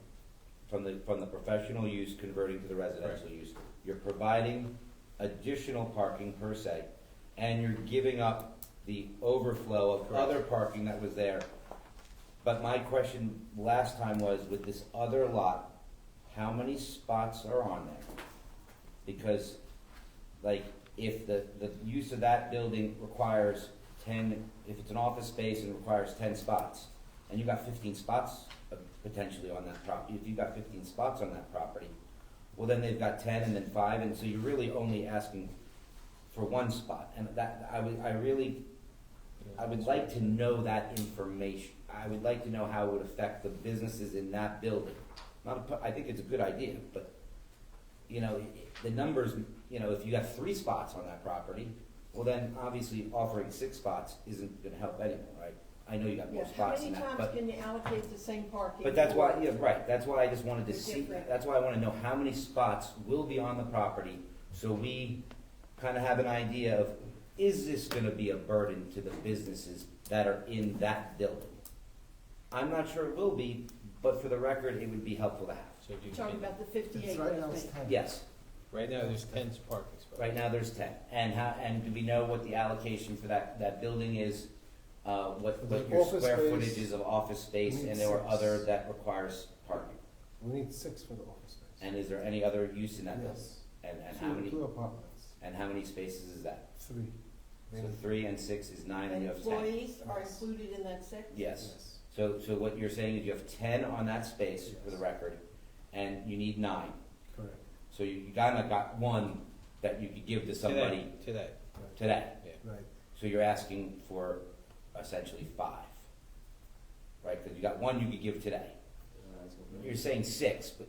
from the professional use converting to the residential use. You're providing additional parking per se, and you're giving up the overflow of other parking that was there. But my question last time was, with this other lot, how many spots are on there? Because, like, if the use of that building requires 10, if it's an office space and requires 10 spots, and you got 15 spots potentially on that property, if you got 15 spots on that property, well, then they've got 10 and then 5, and so you're really only asking for 1 spot. And that, I would like to know that information. I would like to know how it would affect the businesses in that building. I think it's a good idea, but, you know, the numbers, you know, if you got 3 spots on that property, well, then obviously offering 6 spots isn't gonna help anyone, right? I know you got more spots than that, How many but. times can you allocate the same parking? But that's why, yeah, right, that's why I just wanted to They're see, different. that's why I wanna know how many spots will be on the property, so we kinda have an idea of, is this gonna be a burden to the businesses that are in that building? I'm not sure it will be, but for the record, it would be helpful to have. So do you Talking think- about the 58 It's right now, it's West 10. Yes, Right now, there's 10 parking spots. right now there's 10, and do we know what the allocation for that building is? What The your office square space, footage is of office space, we need and there are 6. other that requires parking? We need 6 for the office space. And is there any other use in that building? Yes. And how many? 2 apartments. And how many spaces is that? 3. So 3 and 6 is 9, and And you have 10. employees are included in that 6? Yes. So what you're saying is you have 10 on that space, for the record, and you need 9. Correct. So you kinda got 1 that you could give to somebody Today. today. Right. So you're asking for essentially 5, right? Because you got 1 you could give today. You're saying 6, but,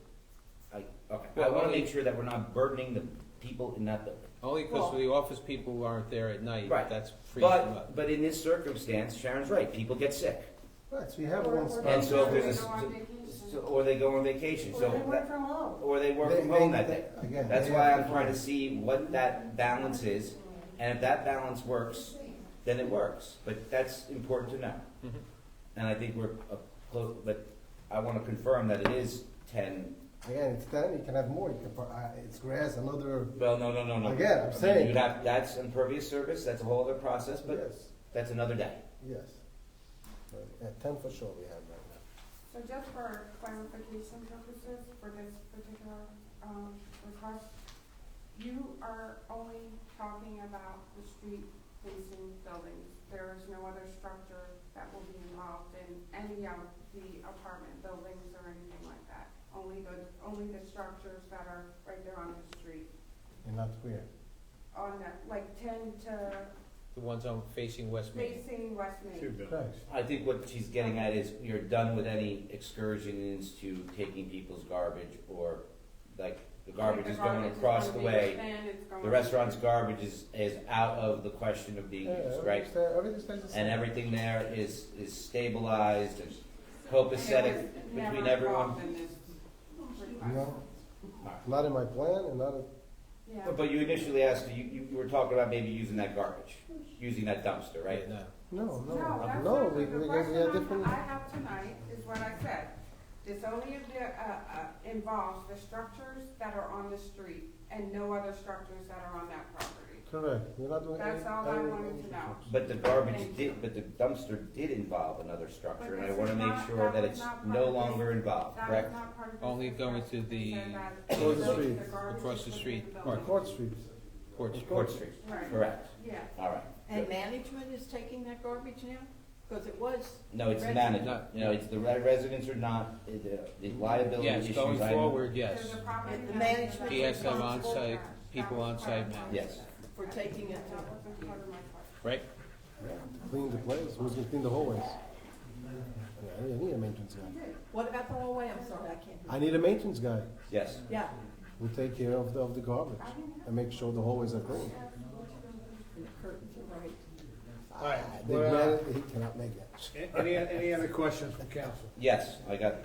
okay. I Well, wanna only- make sure that we're not burdening the people in that building. Only because the office people aren't there at night, Right. that's frees them up. But in this circumstance, Sharon's right, people get sick. Right, so we have Or- 1 or spot. And so if They there's go on a, vacation. or they go on vacation, Or so. they work from home? Or they work They- from home they- that day. again, That's they why have I'm to- trying to see what that balance is, and if that balance works, then it works, but that's important to know. Mhm. And I think we're close, but I wanna confirm that it is 10, Again, it's 10, you can have more, you can, it's grass, another, well, no. Again, I'm I mean, saying- you'd have, that's impervious surface, that's a whole other process, but yes, that's another day. yes. But, 10 for sure we have right now. So just for clarification purposes for this particular, request, you are only talking about the street facing buildings. There is no other structure that will be involved in any of the apartment buildings or anything like that? Only the structures that are right there on the street, And not where? on that, like 10 to The ones on facing West Main. facing West Main. Correct. I think what she's getting at is you're done with any excursions to taking people's garbage, or like the garbage is going across the way. The restaurant's garbage is out of the question of being used, right? Everything stays the same. And everything there is stabilized and copacetic between everyone. No, not in my plan and not, Yeah. But you initially asked, you were talking about maybe using that garbage, using that dumpster, right? No. no, No, that's no, not we the have question different. I have tonight is what I said. This only involves the structures that are on the street and no other structures that are on that property. Correct, we're not doing any. That's all I wanted to know. But the garbage did, but the dumpster did involve another structure, and I wanna make sure that it's no longer involved, That correct? was not part of this Only going to discussion. the, He said that Across the the street. garbage Across is the within street. the Or building. Court Street. Court Street. Court Street, Right. correct, Yeah. all right. And management is taking that garbage now? Because it was. No, it's resident. management, you know, it's the residents are not, the liability Yes, issues. going I- forward, yes. There's a property And the manager management He has to have responsible for on-site, that. people That was on-site part of manage. Yes, For taking it That to. wasn't part of my question. Right? Clean the place, who's gonna clean the hallways? Yeah, I need a maintenance guy. What about the hallway? I'm sorry, I can't. I need a maintenance guy yes. Yeah, who take care of the garbage and make sure the hallways are clean. and the curtains are right. All right, The well, man, he cannot make it. any other questions from council? Yes, I got,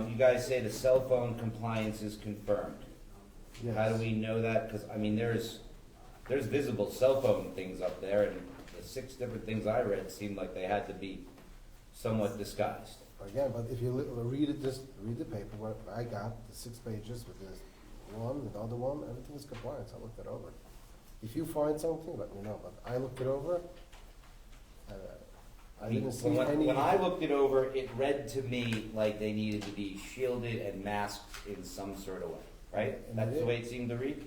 you guys say the cell phone compliance is confirmed. How do Yes. we know that? Because, I mean, there's visible cell phone things up there, and the 6 different things I read seemed like they had to be somewhat disguised. Again, but if you read it, just read the paper, what I got, the 6 pages with this one, the other one, everything is compliance, I looked it over. If you find something, let me know, but I looked it over, I didn't see When any. when I looked it over, it read to me like they needed to be shielded and masked in some sort of way, right? And That's it- the way it seemed to read?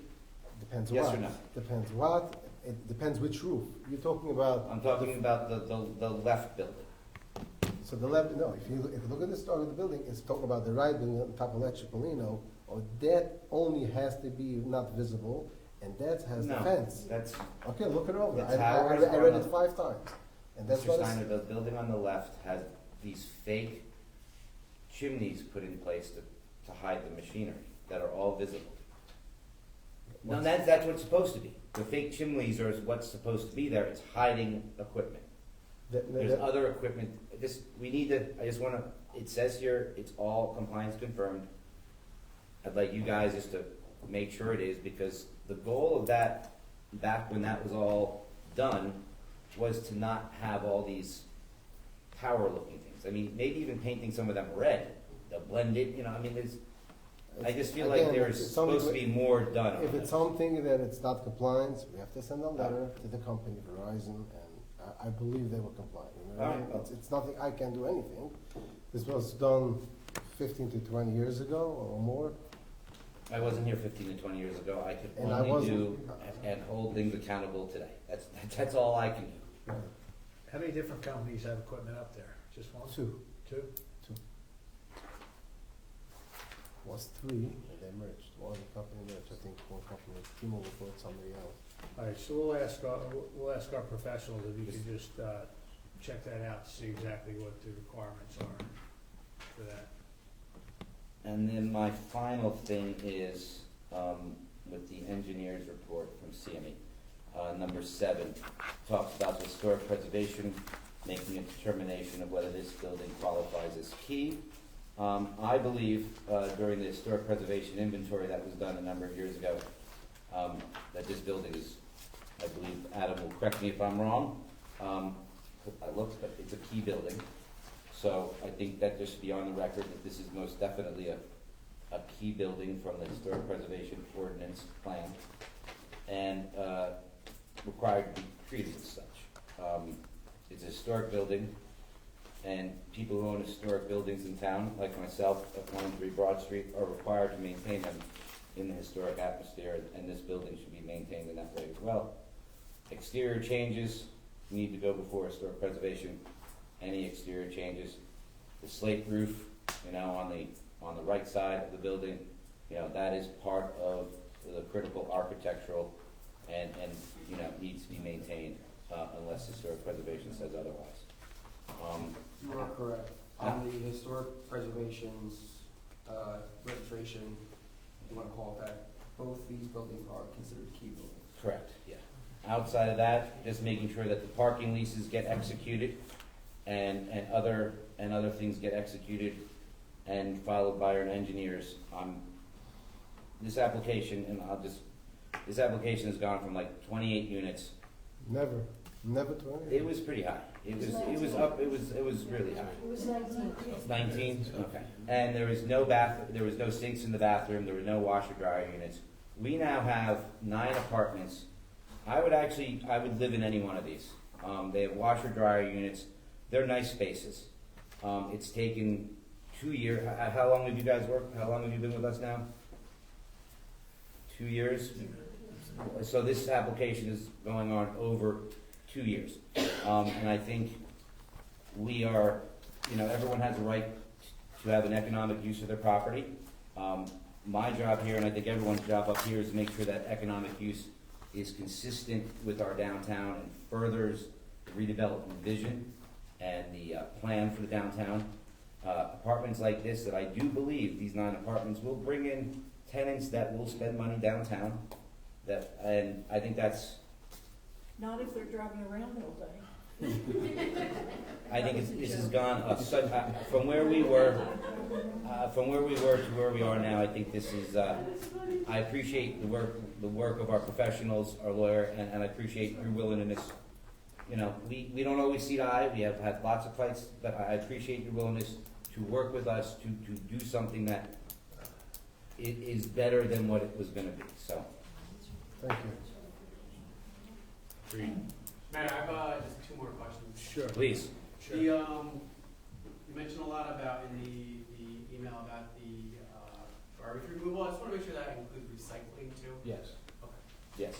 Depends Yes what. or no? Depends what. It depends which roof. You're talking about. I'm talking about the left building. So the left, no, if you look at the start of the building, it's talking about the right building on top of Electricolino, or that only has to be not visible, and that has the No, fence. that's, Okay, look it over. The I towers I read are it the- 5 times, and that's Mr. what it's. Steiner, the building on the left has these fake chimneys put in place to hide the machinery that are all visible. No, that's what it's supposed to be. The fake chimneys are what's supposed to be there. It's hiding equipment. There's other equipment. I just wanna, it says here, it's all compliance confirmed. I'd like you guys just to make sure it is, because the goal of that, back when that was all done, was to not have all these tower-looking things. I mean, maybe even painting some of them red, they'll blend it, I just feel like Again, there's it's something supposed to be more done on If this. it's something that it's not compliance, we have to send a letter to the company, Verizon, and I believe they will comply. You know what I mean? Alright. It's nothing, I can't do anything. This was done 15 to 20 years ago or more. I wasn't here 15 to 20 years ago. I could And I only wasn't- do and hold things accountable today. That's all I can do. How many different companies have equipment up there? Just one? 2. Two? Was 3, and they merged. One company merged, I think one company, T-Mobile bought somebody else. All right, so we'll ask our professionals if you could just, check that out to see exactly what the requirements are for that. And then my final thing is, with the engineer's report from CME. Number 7 talks about the historic preservation, making a determination of whether this building qualifies as key. I believe, during the historic preservation inventory that was done a number of years ago, that this building is, I believe Adam will correct me if I'm wrong, I looked, but it's a key building. So I think that there should be on the record that this is most definitely a key building from the historic preservation ordinance plan, and required to be treated as such. It's a historic building, and people who own historic buildings in town, like myself at 103 Broad Street, are required to maintain them in the historic atmosphere, and this building should be maintained in that way as well. Exterior changes need to go before historic preservation. Any exterior changes, the slate roof, on the right side of the building, that is part of the critical architectural and needs to be maintained, unless historic preservation says otherwise. You are correct. On the historic preservation's registration, if you want to call it that, both these buildings are considered key buildings. Correct, yeah. Outside of that, just making sure that the parking leases get executed and other things get executed and followed by our engineers. This application has gone from like 28 units. Never 20. It was pretty high. It was really high. It was 19. 19? Okay. And there was no sinks in the bathroom, there were no washer dryer units. We now have 9 apartments. I would live in any one of these. They have washer dryer units, they're nice spaces. It's taken 2 years, how long have you guys worked, how long have you been with us now? 2 years? So this application is going on over 2 years. And I think we are, everyone has a right to have an economic use of their property. My job here, and I think everyone's job up here, is to make sure that economic use is consistent with our downtown and furthers the redevelopment vision and the plan for the downtown. Apartments like this, that I do believe these 9 apartments will bring in tenants that will spend money downtown. And I think that's, Not if they're driving around all day. I think this has gone from where we were to where we are now. I think this is. I appreciate the work of our professionals, our lawyer, and I appreciate your willingness. We don't always see eye. We have had lots of fights, but I appreciate your willingness to work with us to do something that it is better than what it was going to be. So, Thank you. Matt, I have just 2 more questions. Sure. Please. Sure. The, you mentioned a lot about in the email about the, garbage removal. I just wanna make sure that includes recycling too. Yes. Okay. Yes.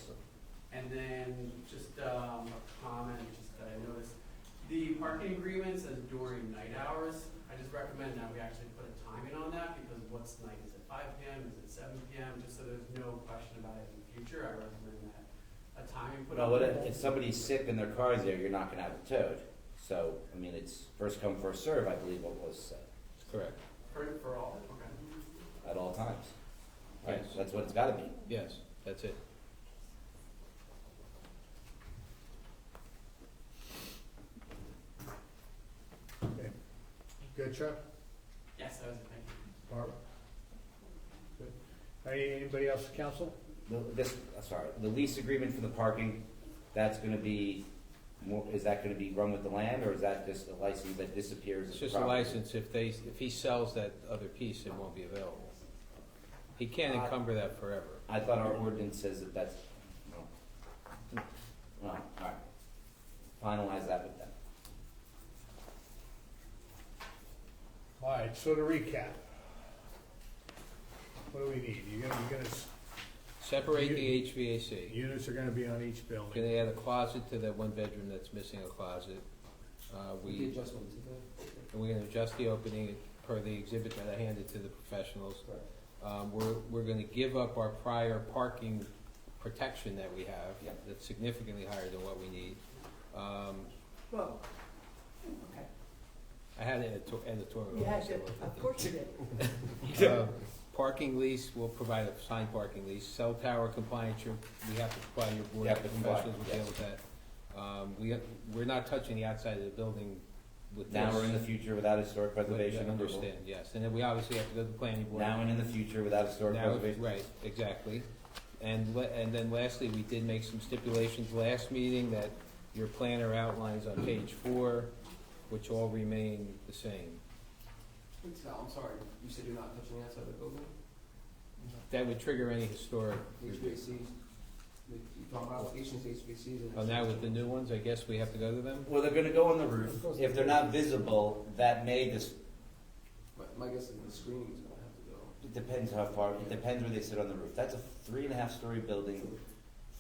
And then just, a comment, just that I noticed, the parking agreement says during night hours. I just recommend that we actually put a timing on that, because what's night, is it 5 PM, is it 7 PM, just so there's no question about it in the future, I recommend that a timing put on. Well, if somebody's sick and their car's there, you're not gonna have it towed. So, I mean, it's first come, first serve, I believe what was said. Correct. For all, okay. At all times. Right, Yes. that's what it's gotta be. Yes, that's it. Okay. Good, Chuck? Yes, that was it, thank you. Barbara? Good. Anybody else, council? The lease agreement for the parking, that's gonna be, is that gonna be run with the land, or is that just a license that disappears? It's as the just a property? license, if he sells that other piece, it won't be available. He can't encumber that forever. I thought our ordinance says that that's, no. No, all right. Finalize that with them. All right, so to recap. What do we need? You're gonna, Separate the HVAC. units are gonna be on each building. Gonna add a closet to that one bedroom that's missing a closet. The adjustment to that? And we're gonna adjust the opening per the exhibit that I handed to the professionals. We're gonna give up our prior parking protection that we have. Yep. That's significantly higher than what we need. Well, okay. I had an editorial. You had to, of course you did. Parking lease, we'll provide a signed parking lease. Cell tower compliance, we have to provide your board You of have to comply, professionals will deal with that. We're not touching the outside of the building with this. Now or in the future without historic preservation I approval. understand, yes. And then we obviously have to go to the planning board. Now and in the future without historic Now, preservation. right, exactly. And then lastly, we did make some stipulations last meeting that your planner outlines on page 4, which all remain the same. Sal, I'm sorry, you said you're not touching the outside of the building? That would trigger any historic. HVACs, you talk about applications, HVACs and. Oh, now with the new ones, I guess we have to go to them? Well, they're gonna go on the roof. If they're not visible, that may just, My guess is the screening's gonna have to go. it depends how far, it depends where they sit on the roof. That's a 3.5-story building.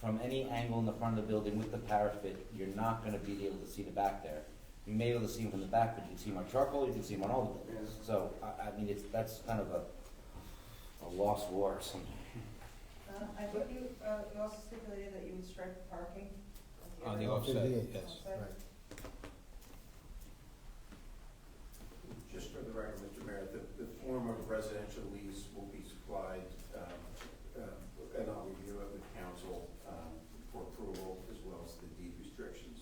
From any angle in the front of the building with the parapet, you're not gonna be able to see the back there. You may be able to see them from the back, but you can see them on charcoal, you can see them on all the buildings. So, I mean, that's kind of a lost war or something. I think you also stipulated that you would strike the parking. On the offset, yes. Offset. Just for the record, Mr. Mayor, the form of residential lease will be supplied, and I'll review it with council for approval, as well as the deed restrictions.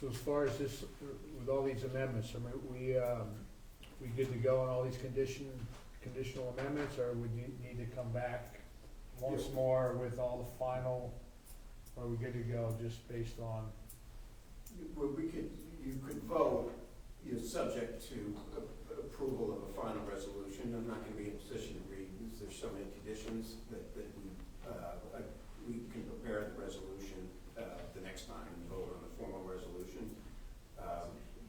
So as far as this, with all these amendments, I mean, we good to go on all these conditional amendments, or would you need to come back once more with all the final, or are we good to go just based on? Well, you could vote, subject to approval of a final resolution. I'm not gonna be in a position to read, because there's so many conditions that we can prepare the resolution the next time and vote on the formal resolution.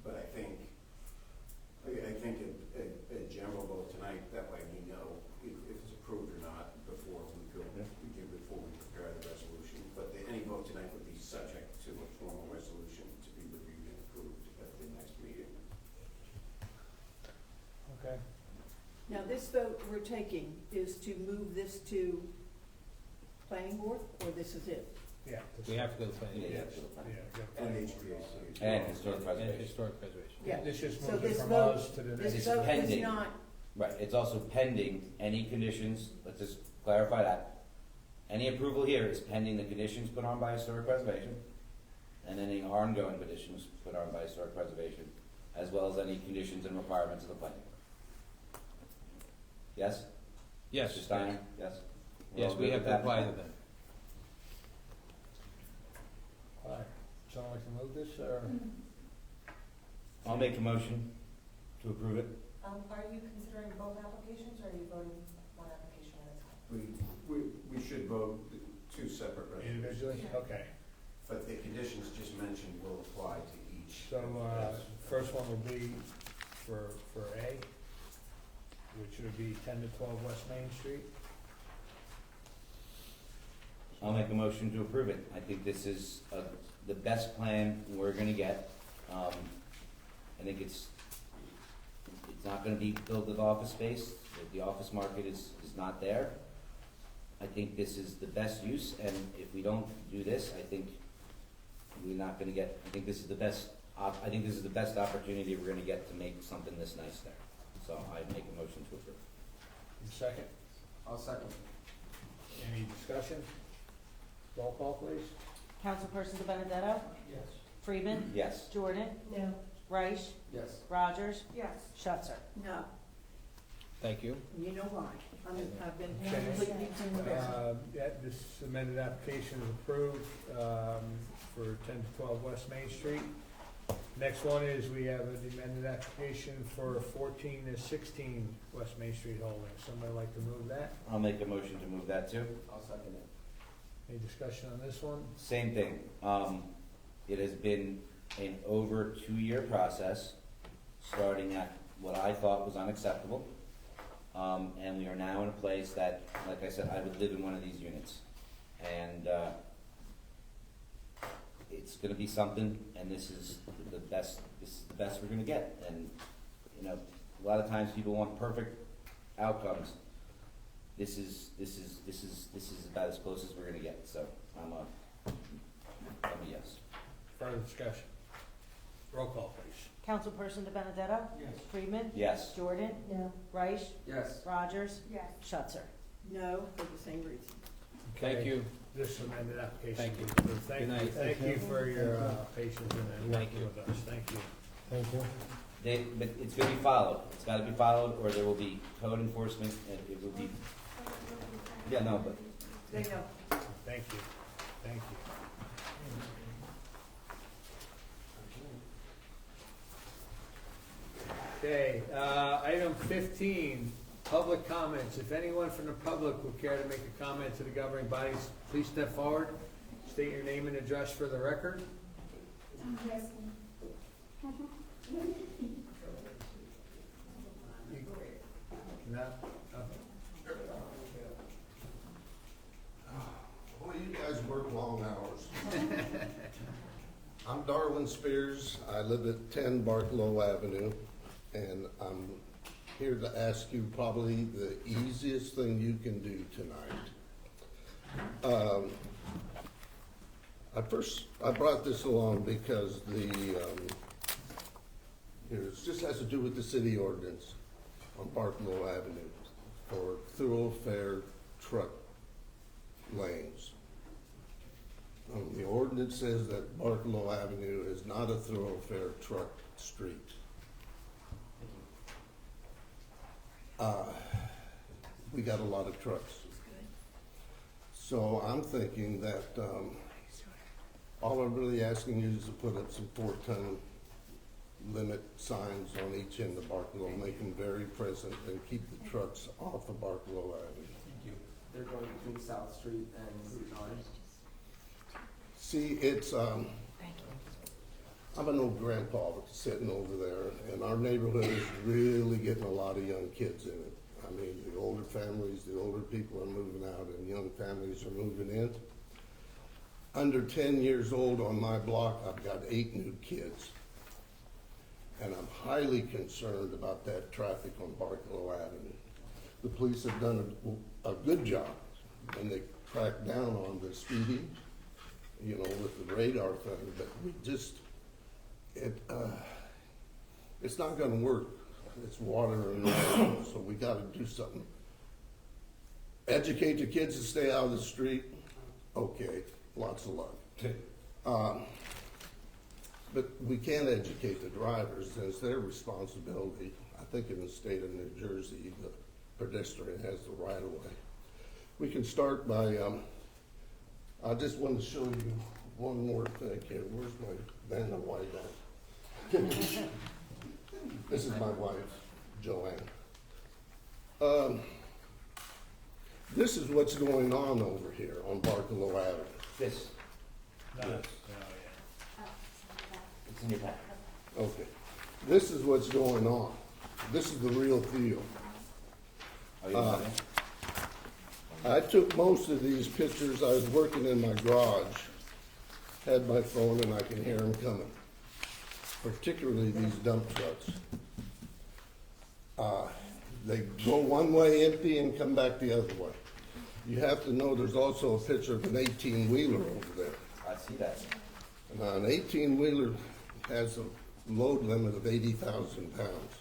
But I think a general vote tonight, that way we know if it's approved or not before we prepare the resolution. But any vote tonight would be subject to a formal resolution to be reviewed and approved at the next meeting. Okay. Now, this vote we're taking is to move this to planning board, or this is it? Yeah. We have to go to planning. Yeah, And HVAC. And historic And preservation. historic preservation. Yeah. This just So moves it this from vote- us to the This next. vote is pending. not, Right, it's also pending any conditions, let's just clarify that. Any approval here is pending the conditions put on by historic preservation, and any ongoing conditions put on by historic preservation, as well as any conditions and requirements of the planning board. Yes? Yes. Mr. Steiner, yes? We're Yes, all we good have with to that? apply to them. All right. Someone like to move this, or? I'll make a motion to approve it. Are you considering both applications, or are you voting one application at a time? We should vote two separate resolutions. Individually? Yeah. Okay. But the conditions just mentioned will apply to each. So, first one will be for A, which would be 10 to 12 West Main Street. I'll make a motion to approve it. I think this is the best plan we're gonna get. I think it's not gonna be filled with office space. The office market is not there. I think this is the best use, and if we don't do this, I think we're not gonna get, I think this is the best opportunity we're gonna get to make something this nice there. So I make a motion to approve. Second? I'll second. Any discussion? Roll call, please. Councilperson De Benedetto? Yes. Freeman? Yes. Jordan? No. Reich? Yes. Rogers? Yes. Schutzer? No, Thank you. you know why? I've been Okay. completely convinced. Yeah, this amended application is approved, for 10 to 12 West Main Street. Next one is we have an amended application for 14 to 16 West Main Street Holdings. Somebody like to move that? I'll make a motion to move that too. I'll second it. Any discussion on this one? Same thing. It has been an over 2-year process, starting at what I thought was unacceptable. And we are now in a place that, like I said, I would live in one of these units. And, it's gonna be something, and this is the best we're gonna get. And, you know, a lot of times people want perfect outcomes. This is about as close as we're gonna get, so I'm a yes. Further discussion? Roll call, please. Councilperson De Benedetto? Yes. Freeman? Yes. Jordan? No. Reich? Yes. Rogers? Yes. Schutzer? No, for the same reason. Thank you. This amended application. Thank you. Thank Good you, night. thank you for your patience and working with us. Thank you. Thank you. But it's gonna be followed. It's gotta be followed, or there will be code enforcement, and it will be, yeah, no, but They know. Thank you. Thank you. Okay, item 15, public comments. If anyone from the public would care to make a comment to the governing bodies, please step forward. State your name and address for the record. No? Well, you guys work long hours. I'm Darwin Spears. I live at 10 Barklow Avenue, and I'm here to ask you probably the easiest thing you can do tonight. I brought this along because it just has to do with the city ordinance on Barklow Avenue for thoroughfare truck lanes. The ordinance says that Barklow Avenue is not a thoroughfare truck street. We got a lot of trucks. So I'm thinking that all I'm really asking you is to put up some 4-ton limit signs on each end of Barklow, make them very present, and keep the trucks off of Barklow Avenue. Thank you. They're going between South Street and Route 9. See, it's, I'm an old grandpa sitting over there, and our neighborhood is really getting a lot of young kids in it. I mean, the older families, the older people are moving out, and young families are moving in. Under 10 years old on my block, I've got 8 new kids. And I'm highly concerned about that traffic on Barklow Avenue. The police have done a good job, and they cracked down on the speeding, you know, with the radar thing, but we just, it's not gonna work. It's water and water, so we gotta do something. Educate the kids to stay out of the street, okay, lots of luck. But we can't educate the drivers, and it's their responsibility. I think in the state of New Jersey, the pedestrian has the right of way. We can start by, I just want to show you one more thing here. Where's my Vanna White at? This is my wife, Joanne. This is what's going on over here on Barcelo Avenue. This, Yes. it's in your packet. Okay. This is what's going on. This is the real deal. Are you ready? I took most of these pictures. I was working in my garage, had my phone, and I can hear them coming, particularly these dump trucks. They go one way empty and come back the other way. You have to know there's also a picture of an 18-wheeler over there. I see that. Now, an 18-wheeler has a load limit of 80,000 pounds.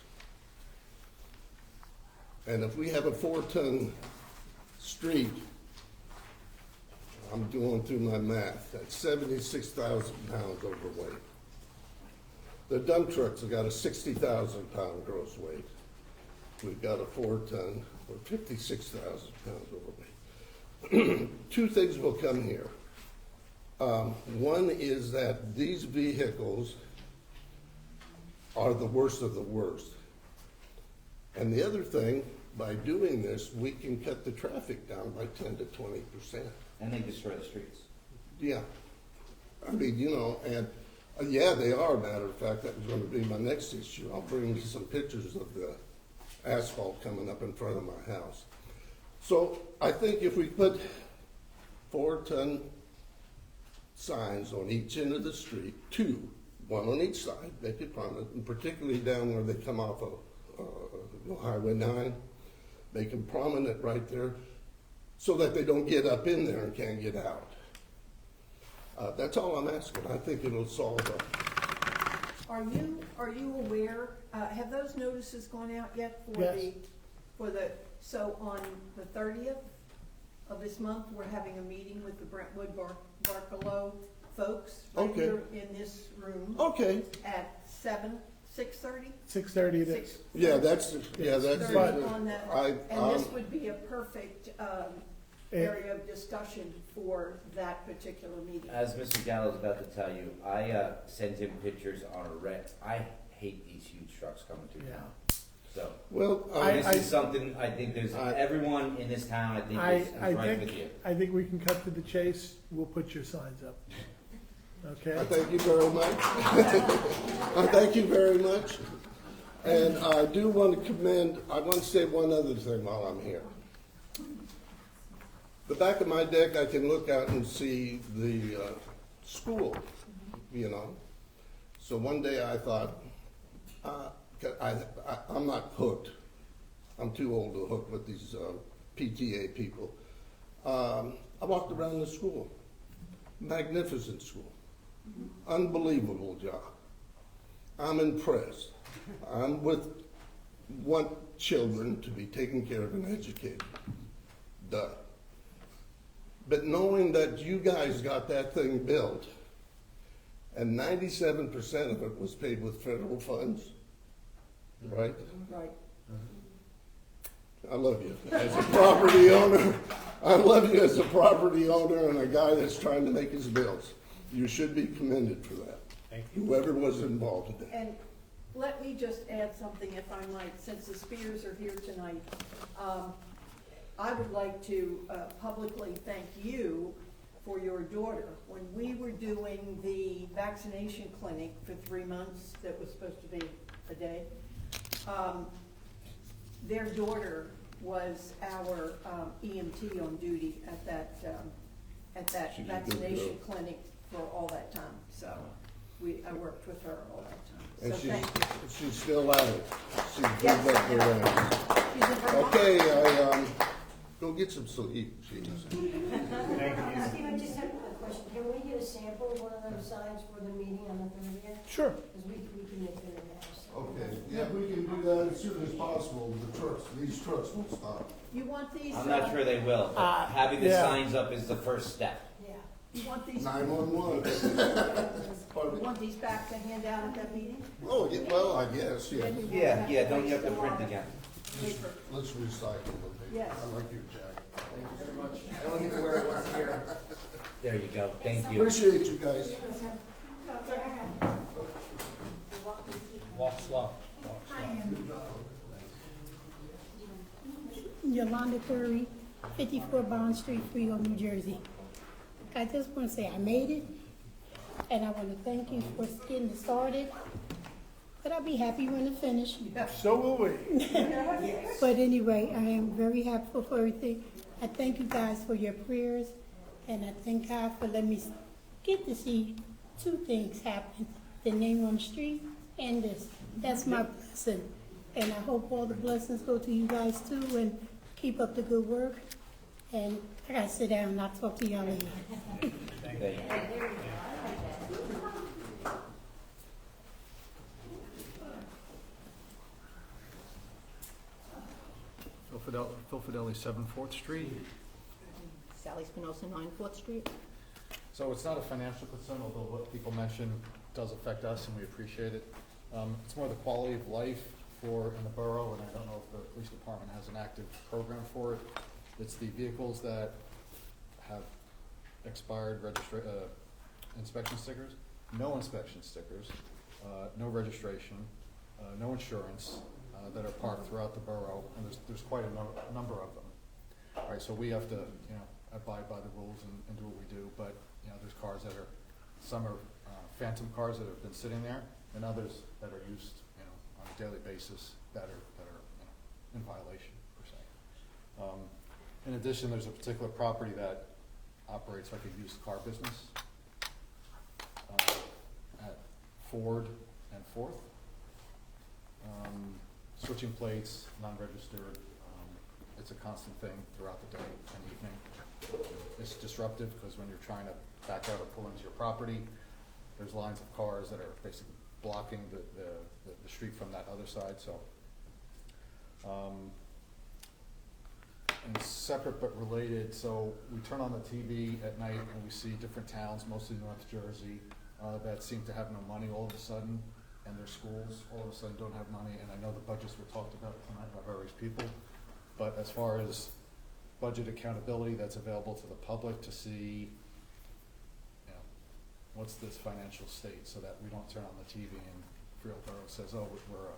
And if we have a 4-ton street, I'm going through my math, that's 76,000 pounds overweight. The dump trucks have got a 60,000 pound gross weight. We've got a 4-ton, we're 56,000 pounds overweight. Two things will come here. One is that these vehicles are the worst of the worst. And the other thing, by doing this, we can cut the traffic down by 10 to 20%. And they destroy the streets. Yeah. I mean, you know, and yeah, they are, matter of fact, that was going to be my next issue. I'll bring you some pictures of the asphalt coming up in front of my house. So I think if we put 4-ton signs on each end of the street, one on each side, make it prominent, and particularly down where they come off of Highway 9, make them prominent right there so that they don't get up in there and can't get out. That's all I'm asking. I think it'll solve it. Are you aware, have those notices gone out yet for Yes. so on the 30th of this month, we're having a meeting with the Brentwood Barcelo folks right Okay. here in this room. Okay. At 6:30? 6:30 it is. Yeah, that's. Thirty on that, I- and this would be a perfect, area of discussion for that particular meeting. As Mr. Gallo's about to tell you, I sent him pictures on a wreck. I hate these huge trucks coming through town. So, Well, this is something I think there's, everyone in this town, I think is right with you. I think we can cut to the chase. We'll put your signs up. Okay? Thank you very much. Thank you very much. And I do want to say one other thing while I'm here. The back of my deck, I can look out and see the school, you know. So one day I thought, I'm not hooked. I'm too old to hook with these PTA people. I walked around the school. Magnificent school. Unbelievable job. I'm impressed. Want children to be taken care of and educated. Duh. But knowing that you guys got that thing built, and 97% of it was paid with federal funds, right? Right. I love you as a property owner. I love you as a property owner and a guy that's trying to make his bills. You should be commended for that. Thank you. Whoever was involved in that. And let me just add something, if I might, since the Spears are here tonight. I would like to publicly thank you for your daughter. When we were doing the vaccination clinic for 3 months, that was supposed to be a day, their daughter was our EMT on duty at that She's a good vaccination girl. clinic for all that time. So I worked with her all that time. And So thank you. she's still at it. She's Yes, good up her end. She's in Vermont. Okay, go get some sleep, jeez. Steve, I just have a question. Can we get a sample of one of those signs for the meeting on the 30th? Sure. Because we can make it in house. Okay, yeah, we can do that as soon as possible. These trucks won't stop. You want these? I'm not sure they will, but having the yeah. signs up is the first step. Yeah. You want these? 911. You want these back to hand out at that meeting? Oh, yeah, well, I guess, yeah. Yeah, don't you have to print again? Paper. Let's recycle them. Yes. I like your jacket. Thank you very much. I don't need to wear it once a year. There you go, thank you. Appreciate you guys. Walk slow. Yolanda Curry, 54 Bond Street, Freehold, New Jersey. I just want to say I made it, and I want to thank you for getting it started. But I'll be happy when it finished. So will we. But anyway, I am very happy for everything. I thank you guys for your prayers, and I thank God for letting me get to see two things happen: the name on the street and this. That's my blessing, and I hope all the blessings go to you guys too, and keep up the good work. And I gotta sit down and I'll talk to y'all later. Thank you. Phil Fideli, 7 4th Street. Sally Spinoza, 9 4th Street. So it's not a financial concern, although what people mentioned does affect us and we appreciate it. It's more the quality of life in the borough, and I don't know if the police department has an active program for it. It's the vehicles that have expired inspection stickers, no inspection stickers, no registration, no insurance, that are parked throughout the borough, and there's quite a number of them. All right, so we have to, abide by the rules and do what we do, but, there's cars that are, some are phantom cars that have been sitting there, and others that are used, on a daily basis that are in violation, per se. In addition, there's a particular property that operates like a used car business at Ford and 4th. Switching plates, non-registered, it's a constant thing throughout the day and evening. It's disruptive because when you're trying to back out or pull into your property, there's lines of cars that are basically blocking the street from that other side, so. And separate but related, so we turn on the TV at night and we see different towns, mostly North Jersey, that seem to have no money all of a sudden, and their schools all of a sudden don't have money, and I know the budgets were talked about tonight by various people, but as far as budget accountability that's available to the public to see, what's this financial state, so that we don't turn on the TV and Freehold Borough says, oh, we're a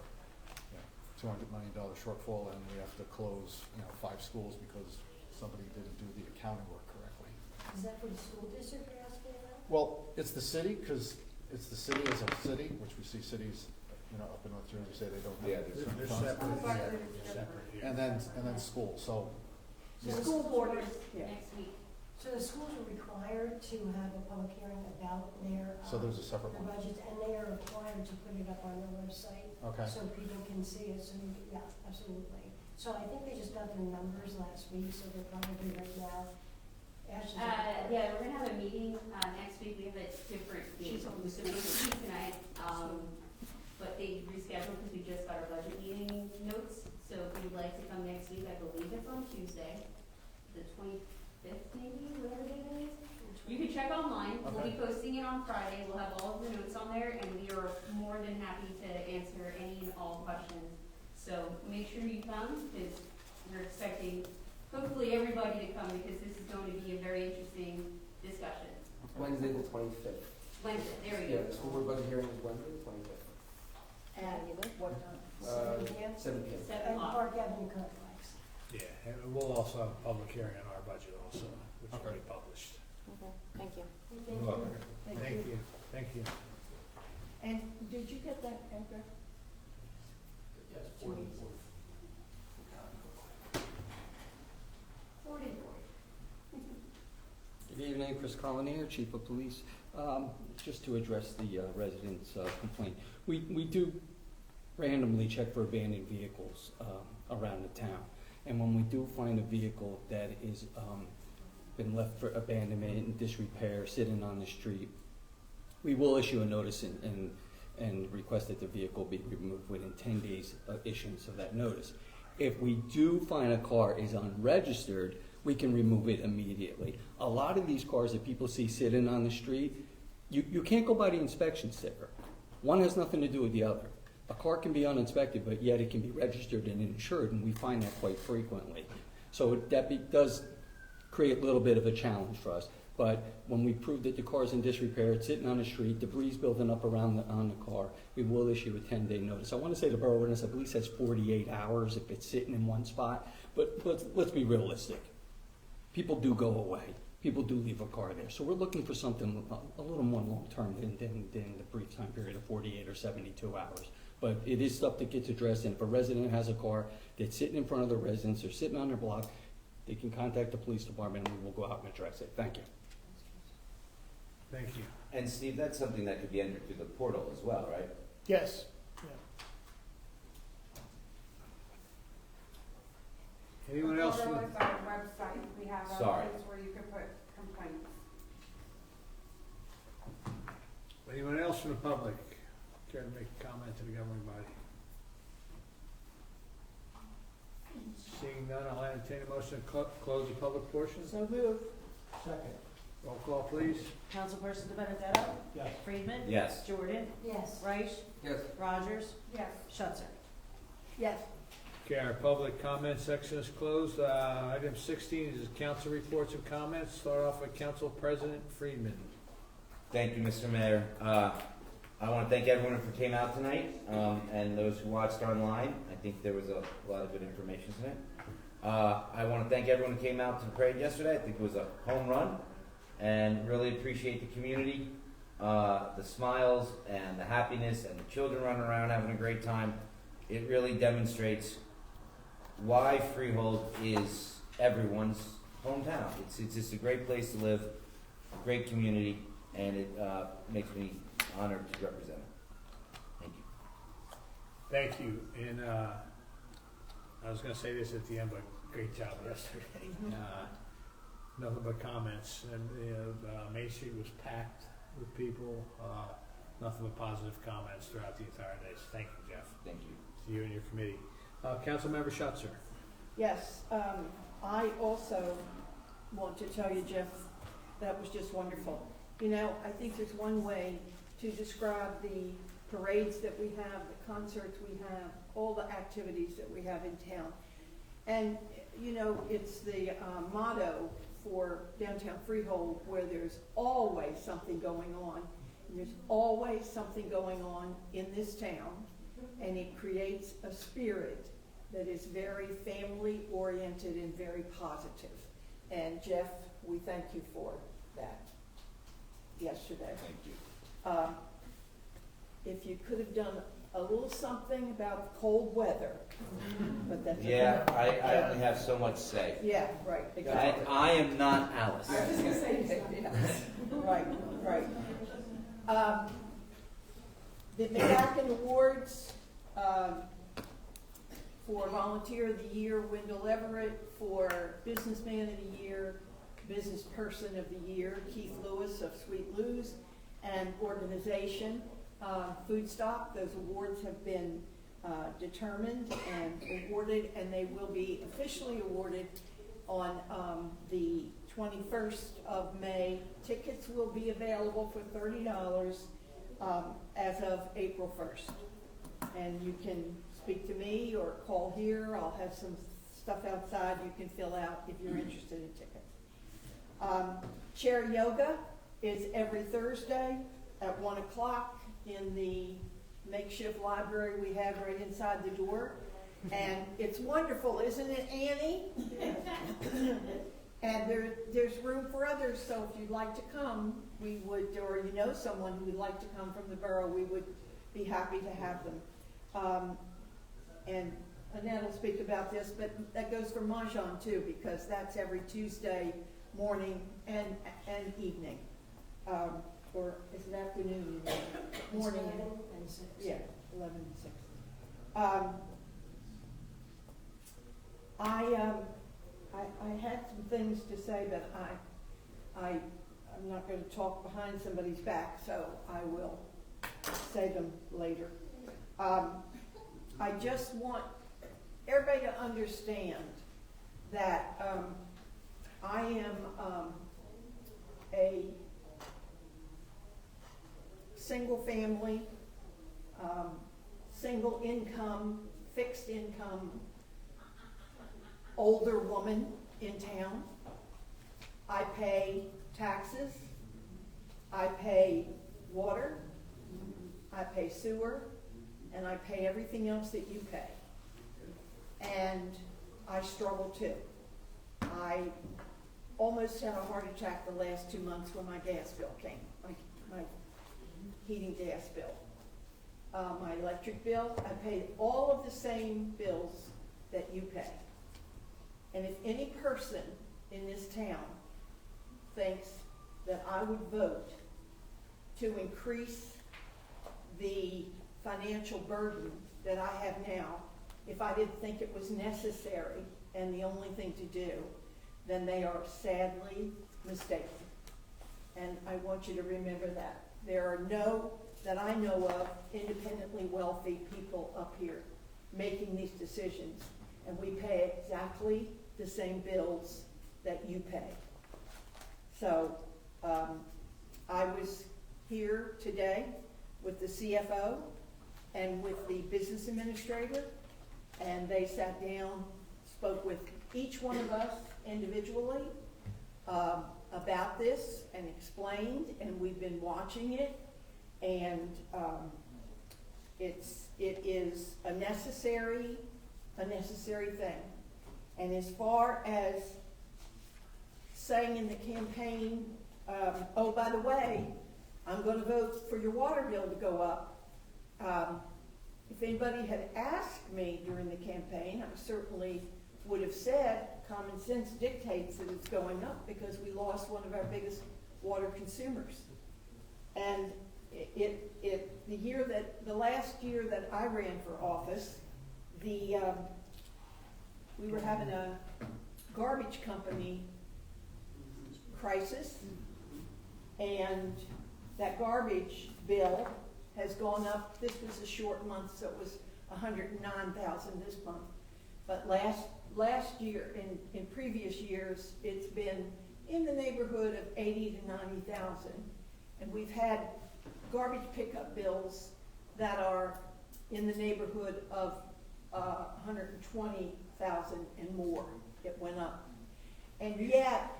$200 million shortfall and we have to close 5 schools because somebody didn't do the accounting work correctly. Is that for the school district you're asking about? Well, it's the city, because it's the city as a city, which we see cities, up in North Jersey say they don't have. Yeah, they're separate. Yeah. Separate, yeah. And then school, so. So the school board is next week. So the schools are required to have a public hearing about their, So there's a separate their one. budgets, and they are required to put it up on their website. Okay. So people can see it, so yeah, absolutely. So I think they just got their numbers last week, so they're probably right now. Ashley? Yeah, we're gonna have a meeting, next week. We have a different date, so we should meet tonight, but they rescheduled because we just got our budget meeting notes. So if you'd like to come next week, I believe it's on Tuesday, the 25th maybe, whatever day it is. You can check online. Okay. We'll be posting it on Friday. We'll have all of the notes on there, and we are more than happy to answer any and all questions. So make sure you come, because we're expecting hopefully everybody to come, because this is going to be a very interesting discussion. Wednesday the 25th. Wednesday, there we go. Yeah, the school board budget hearing is Wednesday the 25th. And what time? 7 p.m.? 7 p.m. 7 And o'clock. Park Avenue Complex. Yeah, and we'll also have a public hearing on our budget also, which will be published. Okay, thank you. You're welcome. Thank you. Thank you. And did you get that address? Yes, 44. Good evening, Chris Colonier, Chief of Police. Just to address the residents' complaint, we do randomly check for abandoned vehicles around the town. And when we do find a vehicle that is been left for abandonment and disrepair sitting on the street, we will issue a notice and request that the vehicle be removed within 10 days of issuance of that notice. If we do find a car is unregistered, we can remove it immediately. A lot of these cars that people see sitting on the street, you can't go by the inspection sticker. One has nothing to do with the other. A car can be uninspected, but yet it can be registered and insured, and we find that quite frequently. So that does create a little bit of a challenge for us. But when we prove that the car is in disrepair, it's sitting on the street, debris building up around on the car, we will issue a 10-day notice. I want to say the borough ordinance, I believe, says 48 hours if it's sitting in one spot, but let's be realistic. People do go away. People do leave a car there. So we're looking for something a little more long-term than the brief time period of 48 or 72 hours. But it is stuff that gets addressed, and if a resident has a car that's sitting in front of the residence or sitting on their block, they can contact the police department and we will go out and address it. Thank you. Thank you. And Steve, that's something that could be entered through the portal as well, right? Yes. Anyone else? The Borough website, we have a Sorry. place where you can put complaints. Anyone else from the public care to make a comment to the governing body? Seeing none, I'll entertain a motion to close the public portion. So move. Second. Roll call, please. Councilperson De Benedetto? Yes. Friedman? Yes. Jordan? Yes. Reich? Yes. Rogers? Yes. Schutzer? Yes. Okay, our public comment section is closed. Item 16 is council reports and comments. Start off with Council President Friedman. Thank you, Mr. Mayor. I want to thank everyone who came out tonight, and those who watched online. I think there was a lot of good information tonight. I want to thank everyone who came out to the parade yesterday. I think it was a home run, and really appreciate the community, the smiles and the happiness, and the children running around having a great time. It really demonstrates why Freehold is everyone's hometown. It's just a great place to live, great community, and it makes me honored to represent it. Thank you. Thank you. And I was going to say this at the end, but great job yesterday. Nothing but comments. And Main Street was packed with people. Nothing but positive comments throughout the entire day. So thank you, Jeff. Thank you. To you and your committee. Councilmember Schutzer. Yes, I also want to tell you, Jeff, that was just wonderful. You know, I think there's one way to describe the parades that we have, the concerts we have, all the activities that we have in town. And, you know, it's the motto for downtown Freehold, where there's always something going on. And there's always something going on in this town, and it creates a spirit that is very family-oriented and very positive. And Jeff, we thank you for that yesterday. Thank you. If you could have done a little something about the cold weather, but that's okay. Yeah, I only have so much to say. Yeah, right, exactly. I am not Alice. I was just gonna say that, yes. Right, right. The McAkin Awards, for Volunteer of the Year, Wendell Everett; for Businessman of the Year, Business Person of the Year, Keith Lewis of Sweet Lou's; and organization, Food Stop. Those awards have been determined and awarded, and they will be officially awarded on the 21st of May. Tickets will be available for $30 as of April 1st. And you can speak to me or call here. I'll have some stuff outside you can fill out if you're interested in tickets. Chair Yoga is every Thursday at 1 o'clock in the makeshift library we have right inside the door. And it's wonderful, isn't it, Annie? And there's room for others, so if you'd like to come, we would, or you know someone who would like to come from the borough, we would be happy to have them. And Annette will speak about this, but that goes for Mahjong too, because that's every Tuesday morning and evening. Or is it afternoon? Morning. 11 and 6. Yeah, 11 and 6. I had some things to say, but I'm not going to talk behind somebody's back, so I will say them later. I just want everybody to understand that I am a single family, single income, fixed income, older woman in town. I pay taxes, I pay water, I pay sewer, and I pay everything else that you pay. And I struggle too. I almost had a heart attack the last 2 months when my gas bill came, my heating gas bill. My electric bill, I paid all of the same bills that you pay. And if any person in this town thinks that I would vote to increase the financial burden that I have now, if I didn't think it was necessary and the only thing to do, then they are sadly mistaken. And I want you to remember that. There are no, that I know of, independently wealthy people up here making these decisions. And we pay exactly the same bills that you pay. So I was here today with the CFO and with the business administrator, and they sat down, spoke with each one of us individually about this and explained, and we've been watching it, and it is a necessary thing. And as far as saying in the campaign, oh, by the way, I'm going to vote for your water bill to go up. If anybody had asked me during the campaign, I certainly would have said common sense dictates that it's going up because we lost one of our biggest water consumers. And the last year that I ran for office, we were having a garbage company crisis, and that garbage bill has gone up. This was a short month, so it was $109,000 this month. But last year, in previous years, it's been in the neighborhood of $80,000 to $90,000, and we've had garbage pickup bills that are in the neighborhood of $120,000 and more. It went up, and yet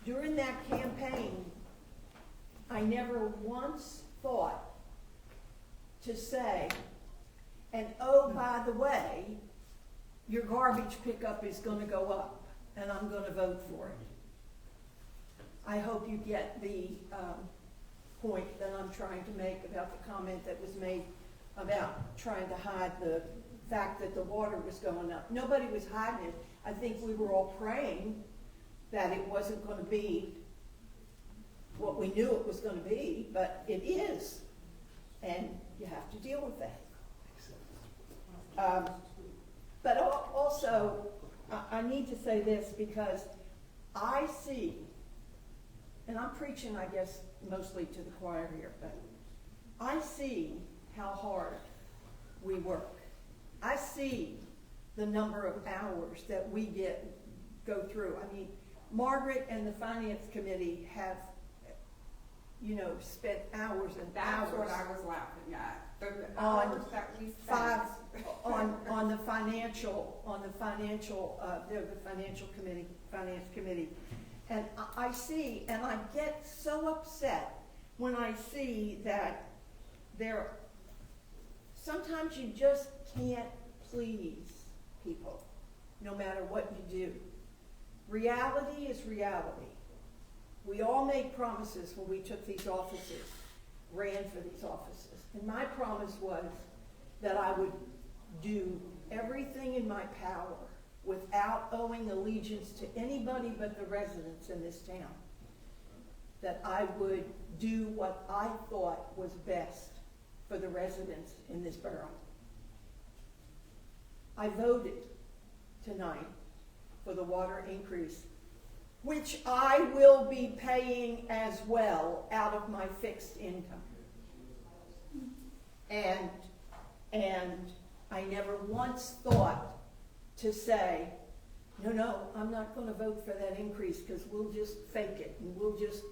during that campaign, I never once thought to say, and oh, by the way, your garbage pickup is going to go up, and I'm going to vote for it. I hope you get the point that I'm trying to make about the comment that was made about trying to hide the fact that the water was going up. Nobody was hiding it. I think we were all praying that it wasn't going to be what we knew it was going to be, but it is, and you have to deal with that. But also, I need to say this because I see, and I'm preaching, I guess, mostly to the choir here, but I see how hard we work. I see the number of hours that we go through. I mean, Margaret and the Finance Committee have, spent hours and hours. That's what I was laughing at. The On hours that we spent. on the financial finance committee, and I see, and I get so upset when I see that sometimes you just can't please people, no matter what you do. Reality is reality. We all made promises when we took these offices, ran for these offices. And my promise was that I would do everything in my power without owing allegiance to anybody but the residents in this town. That I would do what I thought was best for the residents in this borough. I voted tonight for the water increase, which I will be paying as well out of my fixed income. And I never once thought to say, no, I'm not going to vote for that increase because we'll just fake it and we'll just,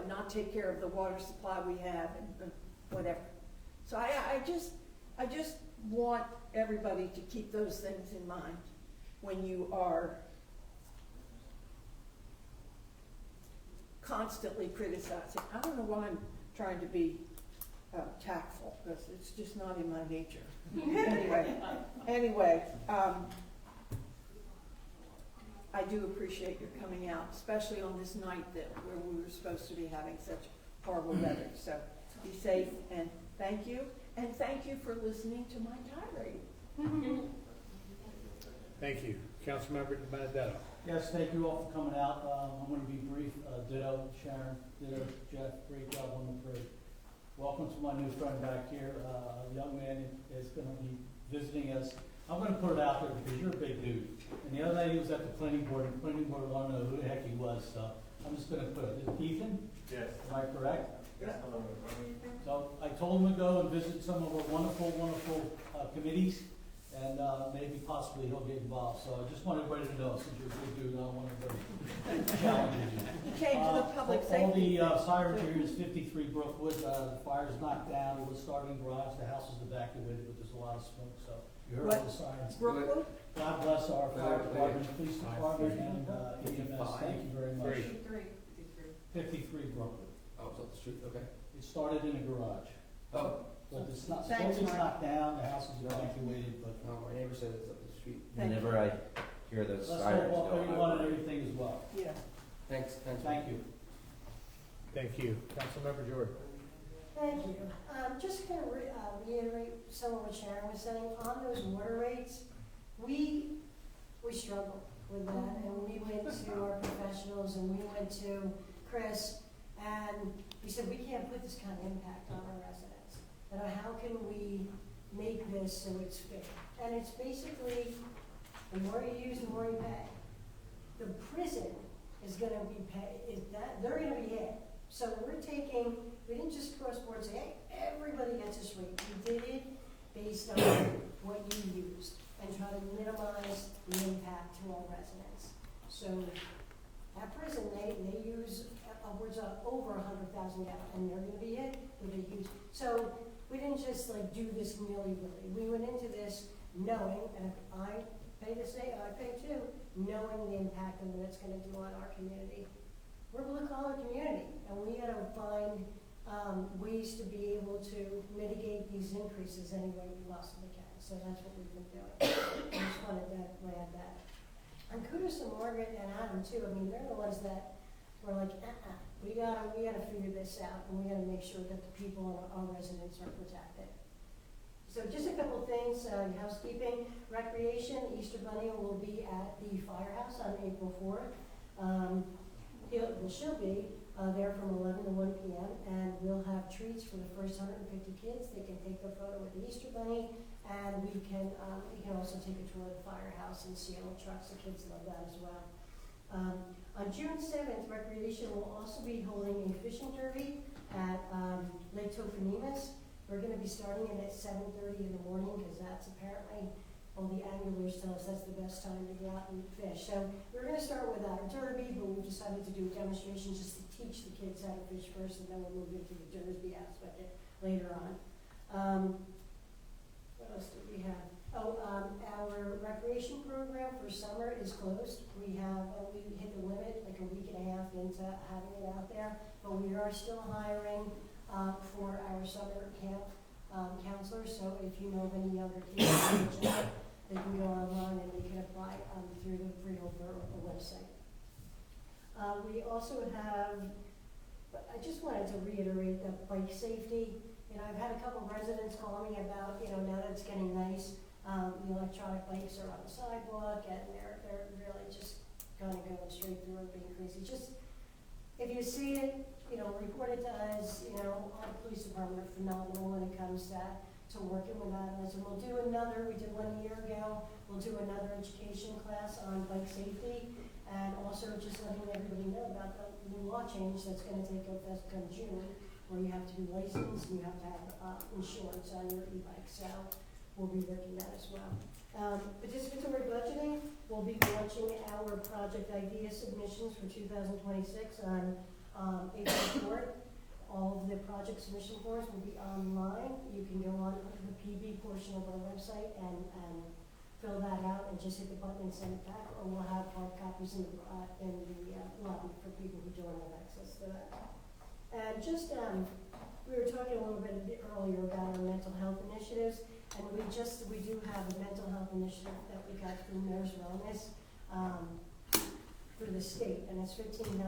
not take care of the water supply we have and whatever. So I just want everybody to keep those things in mind when you are constantly criticizing. I don't know why I'm trying to be tactful, because it's just not in my nature. Anyway, I do appreciate your coming out, especially on this night where we were supposed to be having such horrible weather. So be safe, and thank you. And thank you for listening to my tirade. Thank you. Councilmember Benedetto. Yes, thank you all for coming out. I'm going to be brief. Ditto, Sharon, ditto, Jeff, great job on the parade. Welcome to my new friend back here. A young man is going to be visiting us. I'm going to put it out there because you're a big dude. And the other night he was at the planning board, and the planning board wanted to know who the heck he was. So I'm just going to put it. Is it Ethan? Yes. Am I correct? Yes. So I told him to go and visit some of our wonderful, wonderful committees, and maybe possibly he'll get involved. So I just want everybody to know, since you're a big dude, I don't want to challenge you. He came to the public safety. All the sirens are here is 53 Brookwood. The fire's knocked down. It was starting garage. The house is evacuated, but there's a lot of smoke. So you heard all the sirens. Brookwood? God bless our fire department, police department, and EMS. Thank you very much. 53 Brookwood. Oh, it's up the street, okay. It started in a garage. Oh. But it's not, Thanks, building's Mark. knocked down, the house is evacuated, but. No, my neighbor said it's up the street. Whenever I hear those Let's sirens hope going everyone and on. everything as well. Yeah. Thanks. Thank you. Thank you. Councilmember Jordan. Thank you. Just kind of reiterate some of what Sharon was saying, on those water rates, we struggled with that, and we went to our professionals, and we went to Chris, and we said, we can't put this kind of impact on our residents. And how can we make this so it's fair? And it's basically, the more you use, the more you pay. The prison is gonna be they're gonna be hit. So we didn't just cross board say, hey, everybody gets this rate. We did it based on what you used and try to minimize the impact to our residents. So at prison, they use upwards of over 100,000 gallons, and they're gonna be hit with a huge, so we didn't just like do this willy-nilly. We went into this knowing, and I pay to say, I pay too, knowing the impact of what it's gonna do on our community. We're a blue-collar community, and we gotta find ways to be able to mitigate these increases any way we possibly can. So that's what we've been doing. I just wanted to add that. And kudos to Margaret and Adam too. I mean, they're the ones that were like, we gotta figure this out, and we gotta make sure that the people and our residents are protected. So just a couple things, housekeeping, recreation, Easter Bunny will be at the firehouse on April 4th. She'll be there from 11 to 1 p.m. and we'll have treats for the first 150 kids. They can take their photo with the Easter Bunny, and we can also take a tour of the firehouse and see all the trucks. The kids love that as well. On June 7th, Recreation will also be holding a fishing derby at Lake Toponimus. We're going to be starting it at 7:30 in the morning, because that's apparently, all the anglers tell us that's the best time to go out and fish. So we're going to start with our derby, but we decided to do a demonstration just to teach the kids how to fish first, and then we'll move into the derby aspect later on. What else do we have? Our recreation program for summer is closed. We hit the limit like a week and a half into having it out there, but we are still hiring for our summer camp counselors. So if you know of any younger kids, they can go online and they can apply through the Freehold Borough website. We also have, I just wanted to reiterate that bike safety. You know, I've had a couple of residents call me about, now that it's getting nice, the electronic bikes are on the sidewalk, and they're really just kind of going straight through and being crazy. Just, if you see it, report it to us. Our police department are phenomenal when it comes to working with animals. And we'll do another, we did one a year ago, we'll do another education class on bike safety, and also just letting everybody know about the new law change that's going to take effect come June, where you have to be licensed and you have to have insurance on your e-bike. So we'll be working that as well. Participatory budgeting, we'll be launching our project idea submissions for 2026 on April 4th. All of the project submission forms will be online. You can go on the PB portion of our website and fill that out and just hit the button and send it back, or we'll have hard copies in the lobby for people who don't have access to that. And just, we were talking a little bit earlier about our mental health initiatives, and we do have a mental health initiative that we got through Mayor's Wellness, through the state, and it's $15,000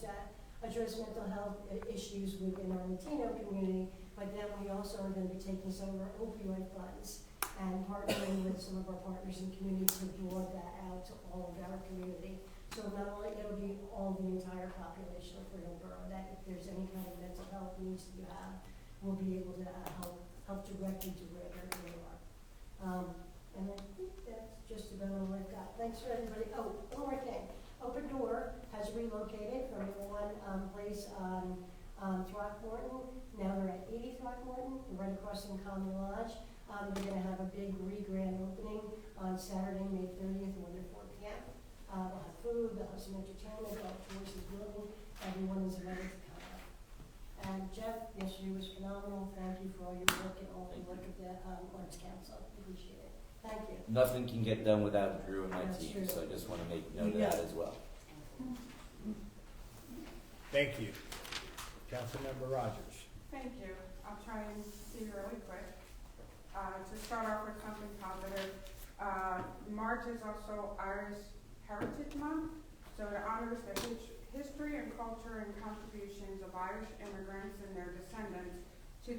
that address mental health issues within our Latino community, but then we also are gonna be taking some of our opioid funds and partnering with some of our partners in the community to broaden that out to all of our community. So not only, it'll be all the entire population of Freedom Borough, that if there's any kind of mental health needs that you have, we'll be able to help directly to where they are. And I think that's just about all I've got. Thanks for everybody. Oh, one more thing. Open Door has relocated from the one place on Throckmorton. Now they're at 80 Throckmorton, right across from Common Lodge. They're going to have a big re-grand opening on Saturday, May 30th, 1 to 4 p.m. They'll have food, they'll have some entertainment, they'll have tours of the building. Everyone is invited to come out. And Jeff, yesterday was phenomenal. Thank you for all your work and all the work of the Arts Council. Appreciate it. Thank you. Nothing can get done without Drew and my That's team, true. so I just want to make note of that as well. Thank you. Councilmember Rogers. Thank you. I'll try and be really quick. To start off with something positive, March is also Irish Heritage Month, so it honors the history and culture and contributions of Irish immigrants and their descendants to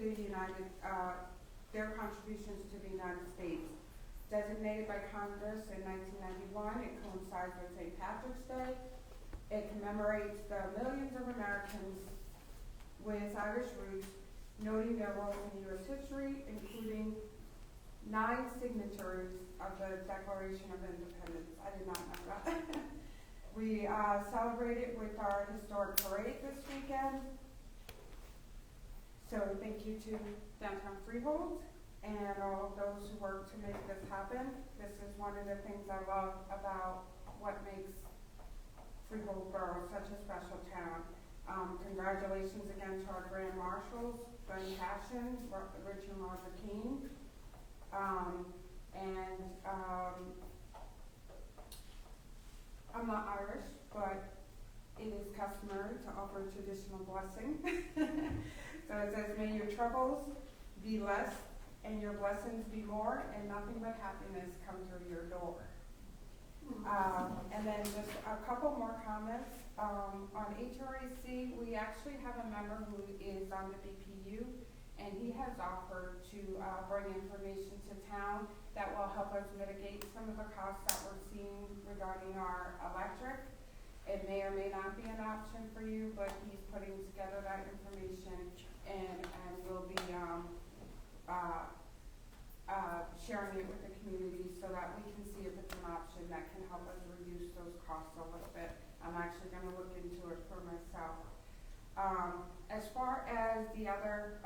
their contributions to the United States. Designated by Congress in 1991, it coincides with St. Patrick's Day. It commemorates the millions of Americans with Irish roots, noting their role in U.S. history, including 9 signatories of the Declaration of Independence. I did not know that. We celebrated with our historic parade this weekend. So thank you to Downtown Freehold and all of those who work to make this happen. This is one of the things I love about what makes Freehold Borough such a special town. Congratulations again to our Grand Marshals, Glenn Cashin, Rich and Roger King. I'm not Irish, but it is customary to offer a traditional blessing. So it says, may your troubles be less and your blessings be more, and nothing but happiness come through your door. And then just a couple more comments. On HRAC, we actually have a member who is on the BPU, and he has offered to bring information to town that will help us mitigate some of the costs that we're seeing regarding our electric. It may or may not be an option for you, but he's putting together that information and will be sharing it with the community so that we can see if it's an option that can help us reduce those costs a little bit. I'm actually going to look into it for myself. As far as the other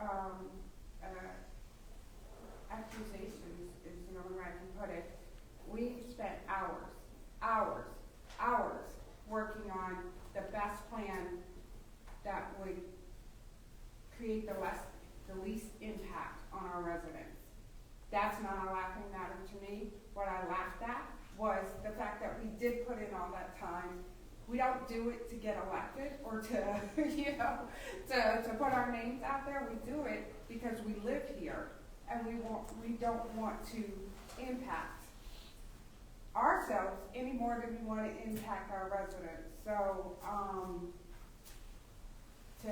accusations, is the only way I can put it, we spent hours working on the best plan that would create the least impact on our residents. That's not a laughing matter to me. What I laughed at was the fact that we did put in all that time. We don't do it to get elected or to, to put our names out there. We do it because we live here and we don't want to impact ourselves any more than we want to impact our residents. So, to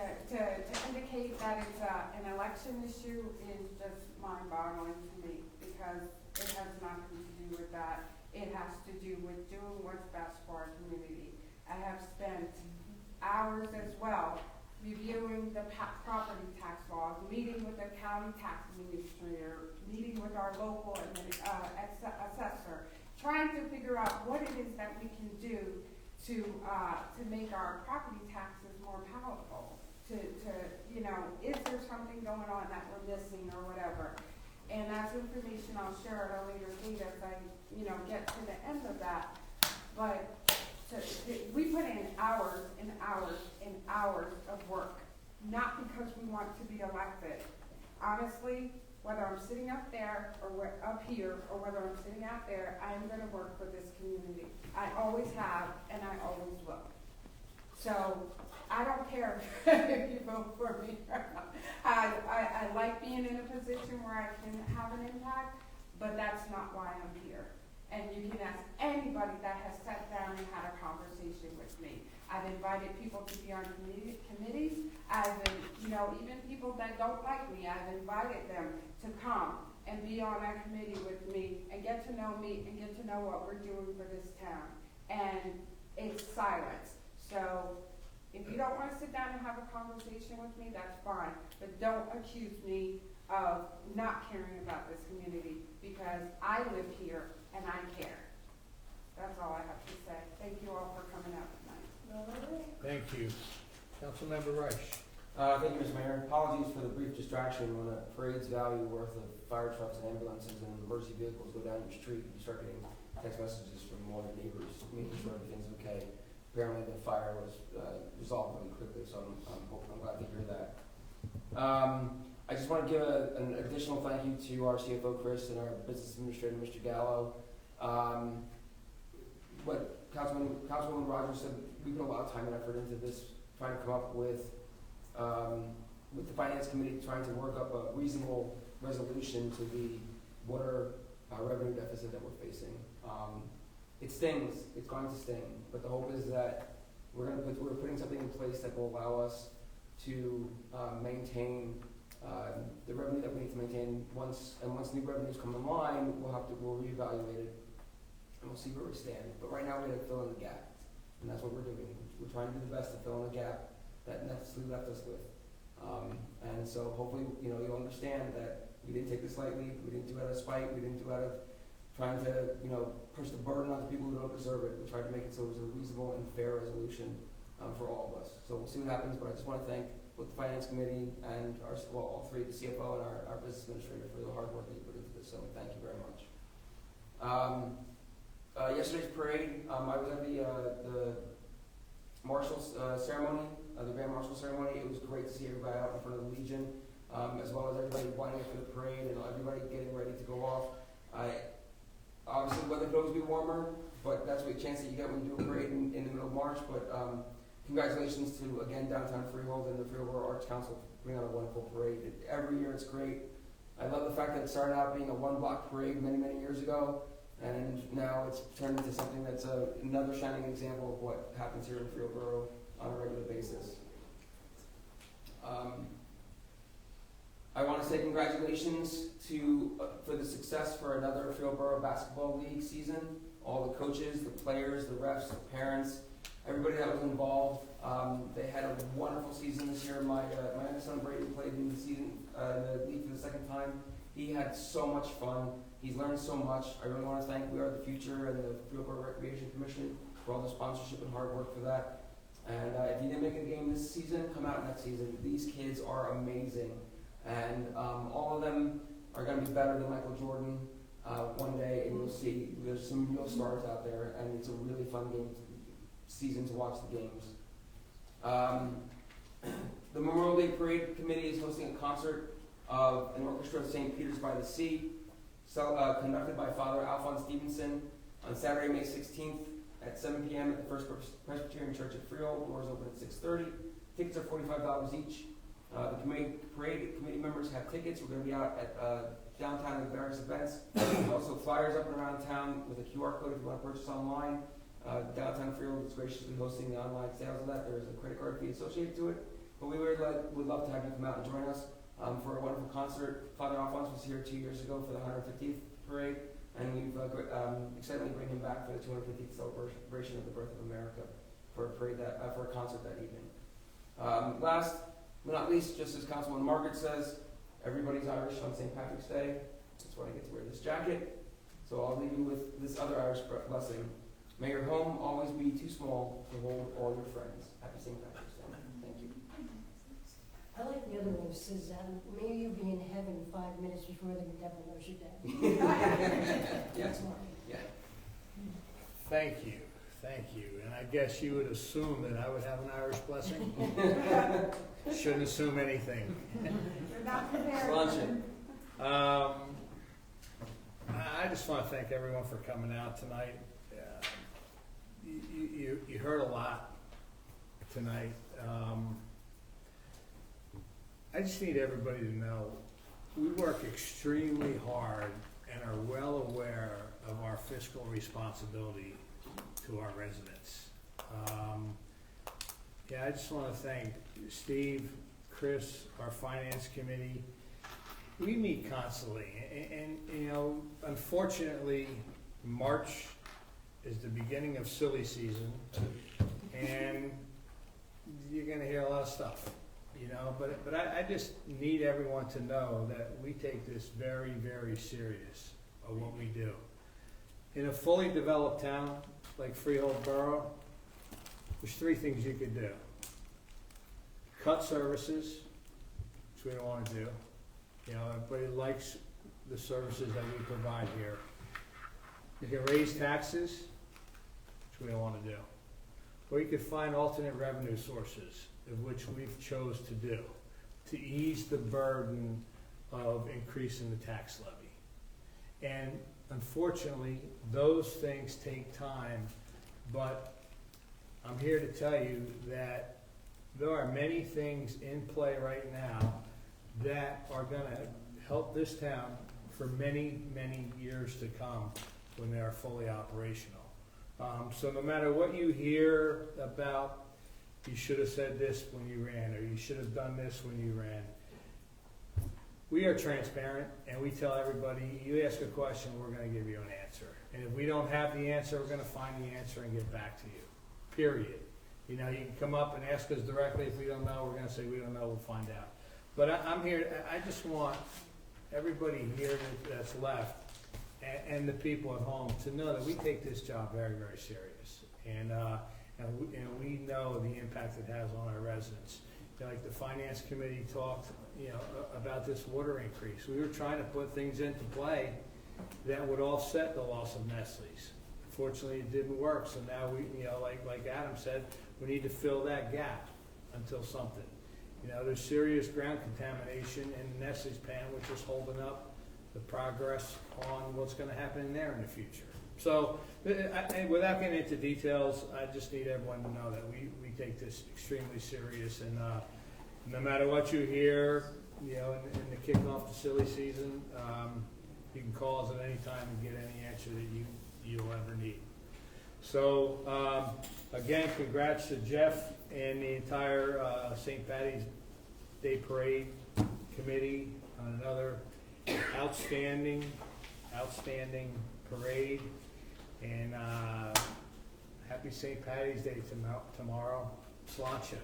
indicate that it's an election issue is just mind-boggling to me because it has nothing to do with that. It has to do with doing what's best for our community. I have spent hours as well reviewing the property tax laws, meeting with the county tax administrator, meeting with our local assessor, trying to figure out what it is that we can do to make our property taxes more palatable. Is there something going on that we're missing or whatever? And that's information I'll share at a later date as I, get to the end of that. But we put in hours and hours and hours of work, not because we want to be elected. Honestly, whether I'm sitting up there or up here, or whether I'm sitting out there, I am gonna work for this community. I always have, and I always will. So, I don't care if you vote for me or not. I like being in a position where I can have an impact, but that's not why I'm here. And you can ask anybody that has sat down and had a conversation with me. I've invited people to be on committees. Even people that don't like me, I've invited them to come and be on a committee with me and get to know me and get to know what we're doing for this town. And it's silence. So if you don't want to sit down and have a conversation with me, that's fine. But don't accuse me of not caring about this community, because I live here and I care. That's all I have to say. Thank you all for coming out tonight. Thank you. Councilmember Reich. Thank you, Mr. Mayor. Apologies for the brief distraction. When a parade's value worth of fire trucks and ambulances and emergency vehicles go down your street, you start getting text messages from all your neighbors making sure everything's okay. Apparently the fire was resolved really quickly, so I'm glad to hear that. I just want to give an additional thank you to our CFO, Chris, and our business administrator, Mr. Gallo. What Councilwoman Rogers said, we put a lot of time and effort into this, trying to come up with the Finance Committee, trying to work up a reasonable resolution to the water revenue deficit that we're facing. It stings, it's going to sting, but the hope is that we're putting something in place that will allow us to maintain the revenue that we need to maintain. Once new revenues come in line, we'll reevaluate it and we'll see where we stand. But right now we have to fill in the gap, and that's what we're doing. We're trying to do the best to fill in the gap that Nestle left us with. And so hopefully, you'll understand that we didn't take this lightly. We didn't do it out of spite. We didn't do it out of trying to, push the burden on the people who don't deserve it. We tried to make it so it was a reasonable and fair resolution for all of us. So we'll see what happens, but I just want to thank both the Finance Committee and all three, the CFO and our business administrator, for the hard work that you put into this. So thank you very much. Yesterday's parade, I was at the Marshals ceremony, the Grand Marshal ceremony. It was great to see everybody out in front of the Legion, as well as everybody lining up for the parade and everybody getting ready to go off. Obviously, the weather could always be warmer, but that's the chance that you get when you do a parade in the middle of March. But congratulations to, again, Downtown Freehold and the Freehold Arts Council for putting on a wonderful parade. Every year it's great. I love the fact that it started out being a one-block parade many, many years ago, and now it's turned into something that's another shining example of what happens here in Freehold Borough on a regular basis. I want to say congratulations for the success for another Freehold Borough Basketball League season. All the coaches, the players, the refs, the parents, everybody that was involved. They had a wonderful season this year. My youngest son Brady played in the season, the league for the second time. He had so much fun. He's learned so much. I really want to thank We Are the Future and the Freehold Borough Recreation Commission for all the sponsorship and hard work for that. And if you didn't make a game this season, come out next season. These kids are amazing. And all of them are going to be better than Michael Jordan one day, and you'll see there's some real stars out there, and it's a really fun season to watch the games. The Memorial Day Parade Committee is hosting a concert of an orchestra of St. Peter's by the Sea, conducted by Father Alphonse Stevenson on Saturday, May 16th at 7 p.m. at the First Presbyterian Church at Freehold. Doors open at 6:30. Tickets are $45 each. The parade committee members have tickets. We're going to be out at downtown at various events. There's also flyers up and around town with a QR code if you want to purchase online. Downtown Freehold is graciously hosting the online sales of that. There is a credit card fee associated to it. But we would love to have you come out and join us for a wonderful concert. Father Alphonse was here 2 years ago for the 150th parade, and we've excitedly bring him back for the 250th celebration of the birth of America for a concert that evening. Last but not least, just as Councilwoman Margaret says, everybody's Irish on St. Patrick's Day. That's why I get to wear this jacket. So I'll leave you with this other Irish blessing. May your home always be too small to hold all your friends. Happy St. Patrick's Day. Thank you. I like the other one that says, may you be in heaven 5 minutes before the devil knows you're dead. Yes. Yeah. Thank you. Thank you. And I guess you would assume that I would have an Irish blessing? Shouldn't assume anything. You're not prepared. Luncheon. I just want to thank everyone for coming out tonight. You heard a lot tonight. I just need everybody to know, we work extremely hard and are well aware of our fiscal responsibility to our residents. Yeah, I just want to thank Steve, Chris, our finance committee. We meet constantly, and you know, unfortunately, March is the beginning of silly season, and you're gonna hear a lot of stuff, you know, but I just need everyone to know that we take this very, very serious of what we do. In a fully developed town like Freehold Borough, there's three things you could do. Cut services, which we don't wanna do. You know, everybody likes the services that we provide here. You can raise taxes, which we don't wanna do. Or you could find alternate revenue sources, of which we've chose to do, to ease the burden of increasing the tax levy. And unfortunately, those things take time, but I'm here to tell you that there are many things in play right now that are gonna help this town for many, many years to come when they are fully operational. So no matter what you hear about, you should have said this when you ran, or you should have done this when you ran, we are transparent, and we tell everybody, you ask a question, we're gonna give you an answer. And if we don't have the answer, we're gonna find the answer and get back to you, period. You know, you can come up and ask us directly. If we don't know, we're gonna say we don't know, we'll find out. But I'm here, I just want everybody here that's left, and the people at home, to know that we take this job very, very serious. And we know the impact it has on our residents. You know, like the finance committee talked, you know, about this water increase. We were trying to put things into play that would offset the loss of Nestle's. Fortunately, it didn't work, so now we, you know, like Adam said, we need to fill that gap until something. You know, there's serious ground contamination in Nestle's pan, which is holding up the progress on what's gonna happen in there in the future. So, and without getting into details, I just need everyone to know that we take this extremely serious, and no matter what you hear, you know, in the kickoff to silly season, you can call us at any time and get any answer that you'll ever need. So, again, congrats to Jeff and the entire St. Patty's Day Parade Committee on another outstanding parade. And happy St. Patty's Day tomorrow. Sláinte.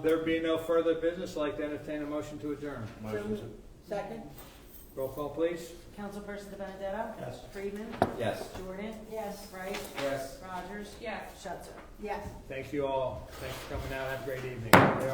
There being no further business, I'd like to entertain a motion to adjourn. Second? Roll call, please. Councilperson De Benedetto? Yes. Friedman? Yes. Jordan? Yes. Wright? Yes. Rogers? Yes. Schutzer? Yes. Thank you all. Thanks for coming out. Have a great evening.